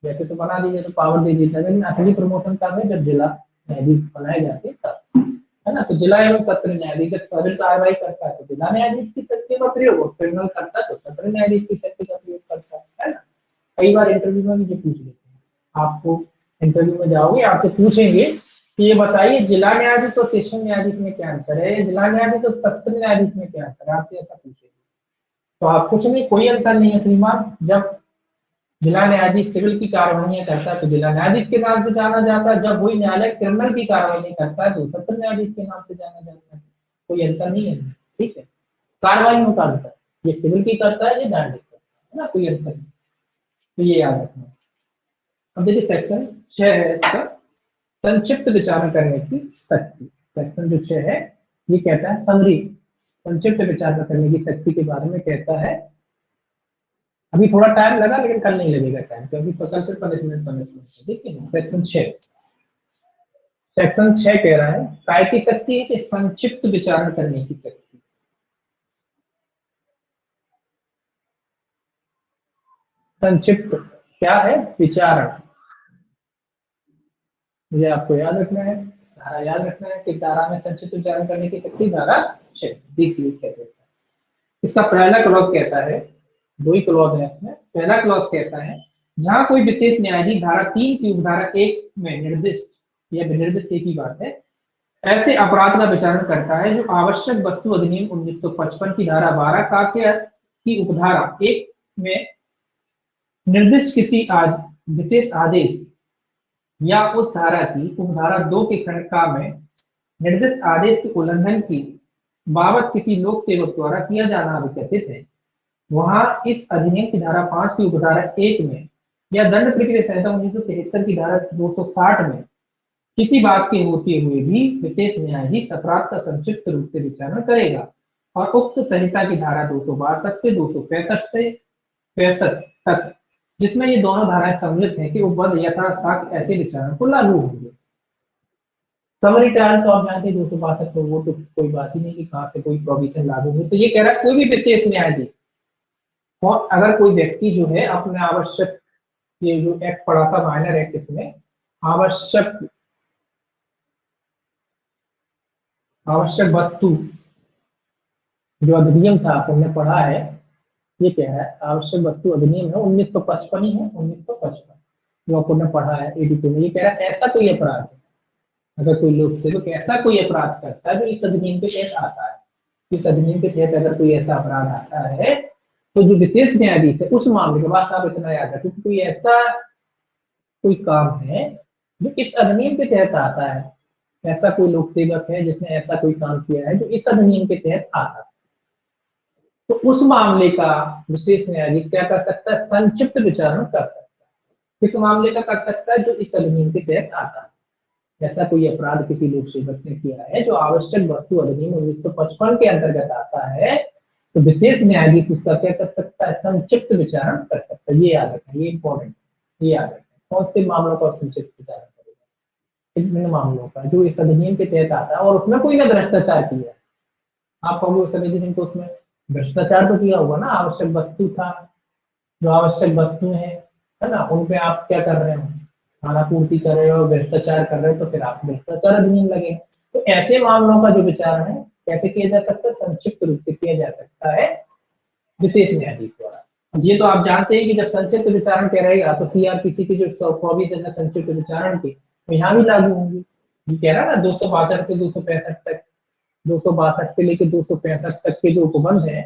वैसे तो बना दीजिए तो पावर दे देता है, लेकिन असली प्रमोशन कब है, जब जिला न्यायाधीश बनाए जाते हैं तब। है ना। तो जिला एवं सत्र न्यायाधीश जब सदन कार्रवाई करता है तो जिला न्यायाधीश की शक्ति का प्रयोग, और क्रिमिनल करता है तो सत्र न्यायाधीश की शक्ति का प्रयोग करता है ना। कई बार इंटरव्यू में मुझे पूछ लेते हैं, आपको इंटरव्यू में जाओगे आपसे पूछेंगे कि ये बताइए जिला न्यायाधीश और सेशन न्यायाधीश में क्या अंतर है, जिला न्यायाधीश और सत्र न्यायाधीश में क्या अंतर है, आपसे ऐसा पूछेंगे तो आप कुछ नहीं, कोई अंतर नहीं है श्रीमान। जब जिला न्यायाधीश सिविल की कार्रवाई करता है तो जिला न्यायाधीश के नाम से जाना जाता है, जब वही न्यायालय क्रिमिनल की कार्रवाई करता है तो सत्र न्यायाधीश के नाम से जाना जाता है। कोई अंतर नहीं है, ठीक है। कार्रवाई का अंतर, ये सिविल की करता है, ये न्यायाधीश करता है ना, कोई अंतर नहीं। तो ये याद रखना। अब देखिए सेक्शन 6 है इसका, संक्षिप्त विचारण करने की शक्ति। सेक्शन जो 6 है ये कहता है समरी, संक्षिप्त विचार करने की शक्ति के बारे में कहता है। अभी थोड़ा टाइम लगा लेकिन कल नहीं लगेगा टाइम, क्योंकि कल फिर पनिशमेंट देखिए। सेक्शन 6, सेक्शन 6 कह रहा है काय की शक्ति है कि संक्षिप्त विचारण करने की शक्ति। संक्षिप्त क्या है, विचारण। मुझे आपको याद रखना है, धारा याद रखना है कि धारा में संक्षिप्त विचारण करने की शक्ति धारा 6। देखिए क्या कहता है, इसका पहला क्लॉज कहता है, दो ही क्लॉज है इसमें। पहला क्लॉज कहता है जहां कोई विशेष न्यायाधीश धारा 3 की उपधारा 1 में निर्दिष्ट या विनिर्दिष्ट एक ही बात है, ऐसे अपराध का विचारण करता है जो आवश्यक वस्तु अधिनियम 1955 की धारा 12 का की उपधारा 1 में निर्दिष्ट किसी विशेष आदेश या उस धारा की उपधारा 2 के खंड का में निर्दिष्ट आदेश के उल्लंघन की बाबत किसी लोक सेवक द्वारा किया जाना अभिकथित है, वहां इस अधिनियम की धारा 5 की उपधारा 1 में या दंड प्रक्रिया संहिता 1973 की धारा 260 में किसी बात के होते हुए भी विशेष न्यायाधीश अपराध का संक्षिप्त रूप से विचारण करेगा, और उक्त संहिता की धारा 262 से 265 से 65 तक, जिसमें ये दोनों धाराएं सम्मिलित हैं कि उपबद्ध यथासाक ऐसे विचारण को लागू होंगे। समरी ट्रायल तो आप जानते हैं 262, तो वो तो कोई बात ही नहीं कि कहां से कोई प्रोविजन लागू हो। तो ये कह रहा है कोई भी विशेष न्यायाधीश, और अगर कोई व्यक्ति जो है अपने आवश्यक, ये जो एक्ट पढ़ा था माइनर एक्ट, इसमें आवश्यक वस्तु जो अधिनियम था आपने पढ़ा है, ये क्या है, आवश्यक वस्तु अधिनियम है 1955 ही है, 1955 जो आपने पढ़ा है 82 में। ये कह रहा है ऐसा कोई अपराध है, अगर कोई लोक सेवक ऐसा कोई अपराध करता है जो इस अधिनियम के तहत आता है, इस अधिनियम के तहत अगर कोई ऐसा अपराध आता है तो जो विशेष न्यायाधीश है उस मामले के बाद आप इतना याद रखें कि कोई ऐसा कोई काम है जो इस अधिनियम के तहत आता है, ऐसा कोई लोक सेवक है जिसने ऐसा कोई काम किया है जो इस अधिनियम के तहत आता है, तो उस मामले का विशेष न्यायाधीश क्या कर सकता है, संक्षिप्त विचारण कर सकता है। किस मामले का कर सकता है, जो इस अधिनियम के तहत आता है। ऐसा कोई अपराध किसी लोक सेवक ने किया है जो आवश्यक वस्तु अधिनियम 1955 के अंतर्गत आता है, तो विशेष न्यायाधीश उसका क्या कर सकता है, संक्षिप्त विचारण कर सकता है। ये याद रखना, ये इंपॉर्टेंट, ये याद रखना। कौन से मामलों का संक्षिप्त विचारण करेगा, इन मामलों का जो इस अधिनियम के तहत आता है और उसमें कोई ना भ्रष्टाचार किया। आप कहोगे उस अधिनियम को, उसमें भ्रष्टाचार तो किया होगा ना, आवश्यक वस्तु था, जो आवश्यक वस्तु है ना, उन पे आप क्या कर रहे हो, खाना पूर्ति कर रहे हो, भ्रष्टाचार कर रहे हो, तो फिर आप भ्रष्टाचार अधिनियम लगे। तो ऐसे मामलों का जो विचारण है कैसे किया जा सकता है, संक्षिप्त रूप से किया जा सकता है विशेष न्यायाधीश द्वारा। ये तो आप जानते हैं कि जब संक्षिप्त विचारण क्या रहेगा तो सीआरपीसी की जो प्रोविजन है संक्षिप्त विचारण की, तो यहाँ भी लागू होंगी। ये कह रहा है ना 262 से 265 तक, 262 से लेकर 265 तक के जो उपबंध है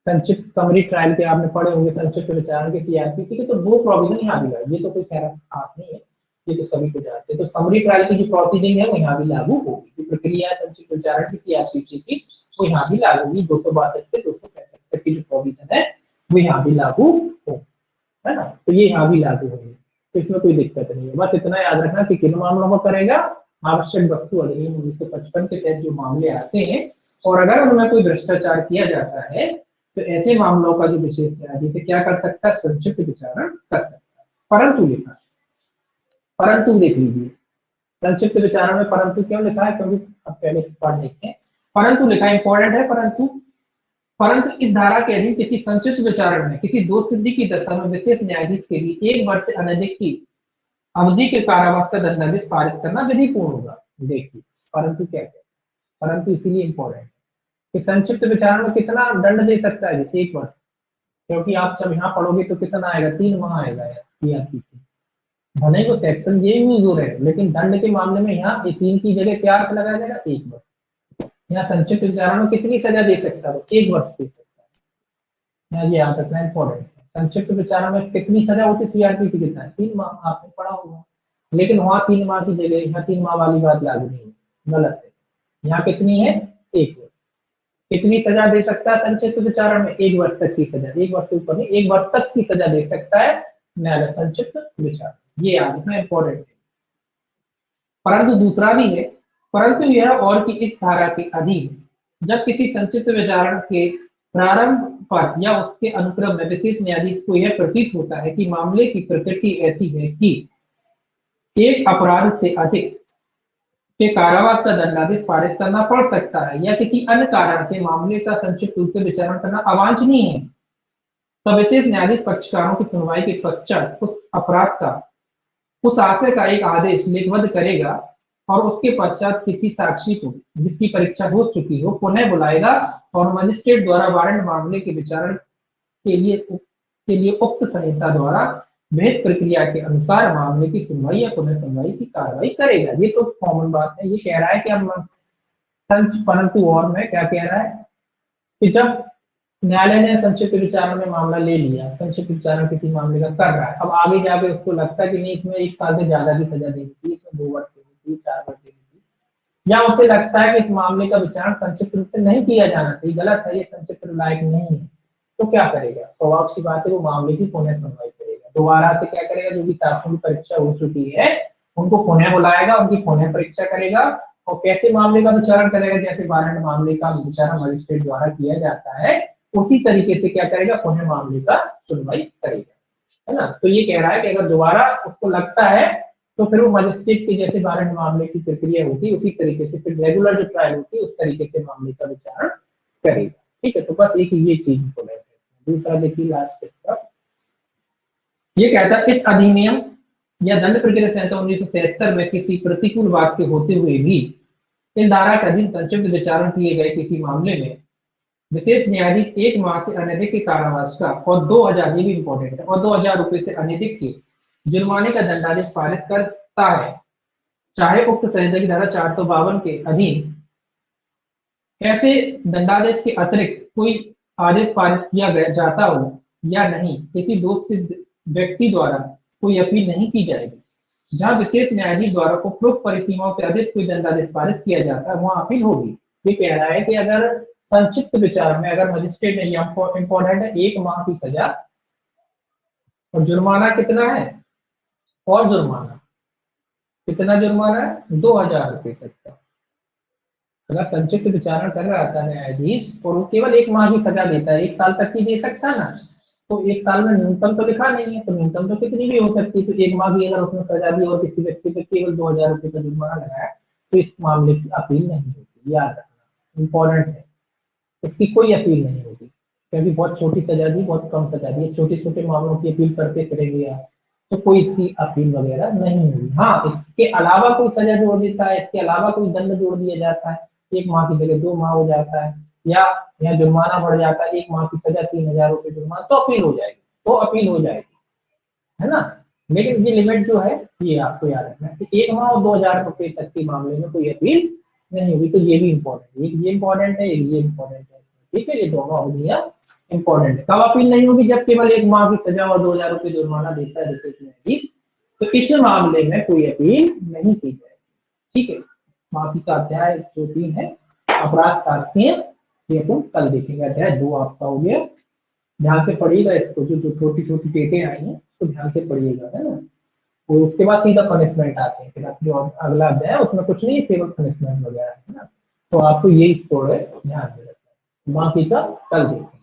संक्षिप्त समरी ट्रायल के, आपने पढ़े होंगे संक्षिप्त विचारण के सीआरपीसी के, तो वो प्रोविजन यहाँ भी लागू, ये तो कोई खैर खास नहीं है, ये तो सभी को जानते हैं। तो समरी ट्रायल की जो प्रोसीडिंग है वो यहाँ भी लागू होगी, जो प्रक्रिया है संक्षिप्त विचारण की सीआरपीसी की वो यहाँ भी लागू होगी। 262 से 265 तक की जो प्रोविजन है वो यहाँ भी लागू हो, है ना, तो ये यहाँ भी लागू होगी, तो इसमें कोई दिक्कत नहीं है। बस इतना याद रखना कि किन मामलों को करेगा, आवश्यक वस्तु अधिनियम 1955 के तहत जो मामले आते हैं और अगर उनमें कोई भ्रष्टाचार किया जाता है तो ऐसे मामलों का जो विशेष न्यायाधीश क्या कर सकता है, संक्षिप्त विचारण कर सकता है। परंतु लिखा, परंतु देख लीजिए संक्षिप्त विचारण में परंतु क्यों लिखा है, क्योंकि अब पहले पढ़ लेते हैं। परंतु लिखा इंपॉर्टेंट है, परंतु इस धारा के अधीन किसी संक्षिप्त विचारण में किसी दोष सिद्धि की दशा में विशेष न्यायाधीश के लिए 1 वर्ष से अनधिक की अवधि के कारावास का दंडादेश पारित करना विधिपूर्ण होगा। देखिए परंतु क्या कहता है, परंतु इसीलिए इंपॉर्टेंट कि संक्षिप्त विचारण में कितना दंड दे सकता है, 1 वर्ष, क्योंकि आप जब यहाँ पढ़ोगे तो कितना आएगा, 3 माह आएगा यार सीआरपीसी, भले को सेक्शन ये यूज हो रहे हैं, लेकिन दंड के मामले में यहाँ 3 की जगह क्या अर्थ लगाया जाएगा, 1 वर्ष। यहाँ संक्षिप्त विचारण में कितनी सजा दे सकता है, 1 वर्ष दे सकता है। यहाँ ये याद रखना इंपॉर्टेंट है, संक्षिप्त विचारण में कितनी सजा होती है सीआरपीसी कितना है, 3 माह, आपने पढ़ा होगा। लेकिन वहां 3 माह की जगह यहाँ 3 माह वाली बात लागू नहीं है, गलत है। यहाँ कितनी है, 1 वर्ष। कितनी सजा दे सकता है संक्षिप्त विचारण में, 1 वर्ष तक की सजा, 1 वर्ष से ऊपर नहीं, 1 वर्ष तक की सजा दे सकता है न्यायालय संक्षिप्त विचारण, ये याद रखना इंपॉर्टेंट है। परंतु दूसरा भी है, परंतु यह और की इस धारा के अधीन जब किसी संक्षिप्त विचारण के प्रारंभ पर या उसके अनुक्रम में विशेष न्यायाधीश को यह प्रतीत होता है कि मामले की प्रकृति ऐसी है कि एक अपराध से अधिक के कारावास का दंडादेश पारित करना पड़ सकता है या किसी अन्य कारण से मामले का संक्षिप्त रूप से विचारण करना अवांछनीय है, तब विशेष न्यायाधीश पक्षकारों की सुनवाई के पश्चात उस अपराध का, उस आशय का एक आदेश लिखबद्ध करेगा और उसके पश्चात किसी साक्षी को जिसकी परीक्षा हो चुकी हो पुनः बुलाएगा और मजिस्ट्रेट द्वारा वारंट मामले के विचारण के लिए उक्त संहिता द्वारा विहित प्रक्रिया के अनुसार मामले की सुनवाई या पुनः सुनवाई की कार्रवाई करेगा। ये तो कॉमन बात है। ये कह रहा है कि अब परंतु और में क्या कह रहा है कि जब न्यायालय ने संक्षिप्त विचारण में मामला ले लिया, संक्षिप्त विचारण किसी मामले का कर रहा है, अब आगे जाके उसको लगता है कि नहीं इसमें 1 साल से ज्यादा की सजा देनी चाहिए, इसमें 2 वर्ष देनी चाहिए, 4 वर्ष देनी चाहिए, या उसे लगता है कि इस मामले का विचारण संक्षिप्त रूप से नहीं किया जाना चाहिए, गलत है, ये संक्षिप्त लायक नहीं है, तो क्या करेगा, स्वभाव सी बात है वो मामले की पुनः सुनवाई करेगा। दोबारा से क्या करेगा, जो भी साक्ष्यों की परीक्षा हो चुकी है उनको पुनः बुलाएगा, उनकी पुनः परीक्षा करेगा और कैसे मामले का विचारण करेगा, जैसे वारंट मामले का विचारण मजिस्ट्रेट द्वारा किया जाता है उसी तरीके से क्या करेगा, पुनः मामले का सुनवाई करेगा, है ना। तो ये कह रहा है कि अगर दोबारा उसको लगता है तो फिर वो मजिस्ट्रेट के जैसे वारंट मामले की प्रक्रिया होती है उसी तरीके से फिर रेगुलर जो ट्रायल होती है उस तरीके से मामले का विचारण करेगा। ठीक है, तो बस एक ये चीज को लेते हैं। दूसरा देखिए लास्ट का, ये कहता है इस अधिनियम या दंड प्रक्रिया संहिता 1973 में किसी प्रतिकूल बात के होते हुए भी इस धारा के अधीन संक्षिप्त विचारण किए गए किसी मामले में विशेष न्यायाधीश 1 माह से अनधिक के कारावास का और 2000, ये भी इंपॉर्टेंट है, और 2000 रुपए से अनधिक के जुर्माने का दंडादेश पारित करता है, चाहे उक्त संहिता की धारा 452 के अधीन ऐसे दंडादेश के अतिरिक्त कोई आदेश पारित किया जाता हो या नहीं, किसी दोष सिद्ध व्यक्ति द्वारा कोई अपील नहीं की जाएगी। जहां विशेष न्यायाधीश द्वारा उपरोक्त परिसीमाओं से अधिक कोई दंडादेश पारित किया जाता है वहां अपील होगी। ये कह रहा है कि अगर संक्षिप्त विचार में अगर मजिस्ट्रेट ने, इंपॉर्टेंट है, 1 माह की सजा और जुर्माना कितना है, और जुर्माना कितना, जुर्माना है 2000 रुपए तक का। अगर संक्षिप्त विचारण कर रहा था न्यायाधीश और वो केवल 1 माह की सजा देता है, 1 साल तक की दे सकता है ना, तो 1 साल में न्यूनतम तो लिखा नहीं है, तो न्यूनतम तो कितनी भी हो सकती है, तो 1 माह की अगर उसने सजा दी और किसी व्यक्ति पे केवल 2000 रुपए का जुर्माना लगाया तो इस मामले की अपील नहीं होती, याद रखना इंपॉर्टेंट है, इसकी कोई अपील नहीं होगी, क्योंकि बहुत छोटी सजा दी, बहुत कम सजा दी, छोटे छोटे मामलों की अपील करते करेंगे आप, तो कोई इसकी अपील वगैरह नहीं होगी। हाँ, इसके अलावा कोई सजा जोड़ देता है, इसके अलावा कोई दंड जोड़ दिया जाता है, 1 माह की जगह 2 माह हो जाता है, या जुर्माना बढ़ जाता है, 1 माह की सजा 3000 रुपए जुर्माना, तो अपील हो जाएगी, तो अपील हो जाएगी, है ना। लेकिन ये लिमिट जो है ये आपको याद रखना है कि 1 माह और 2000 रुपए तक के मामले में कोई अपील नहीं होगी। तो ये भी इम्पोर्टेंट है, ये इम्पोर्टेंट है, ये इम्पोर्टेंट है, ठीक है, ये दोनों अवधियां इंपॉर्टेंट है। कब अपील नहीं होगी, जब केवल 1 माह की सजा और 2000 रुपए जुर्माना देता है विशेष न्यायाधीश, तो इस मामले में कोई अपील नहीं की जाएगी। ठीक है, बाकी का अध्याय जो 3 है अपराध शास्त्रीय, ये अपन कल देखेंगे। अध्याय 2 आपका हो गया, ध्यान से पढ़िएगा इसको, जो छोटी छोटी डेटें आई हैं तो ध्यान से पढ़िएगा, है ना। तो उसके बाद सीधा पनिशमेंट आते हैं, फिर जो अगला अध्याय है उसमें कुछ नहीं, केवल पनिशमेंट वगैरह है ना। तो आपको यही थोड़ा ध्यान में रखना है, बाकी का कल देखेंगे।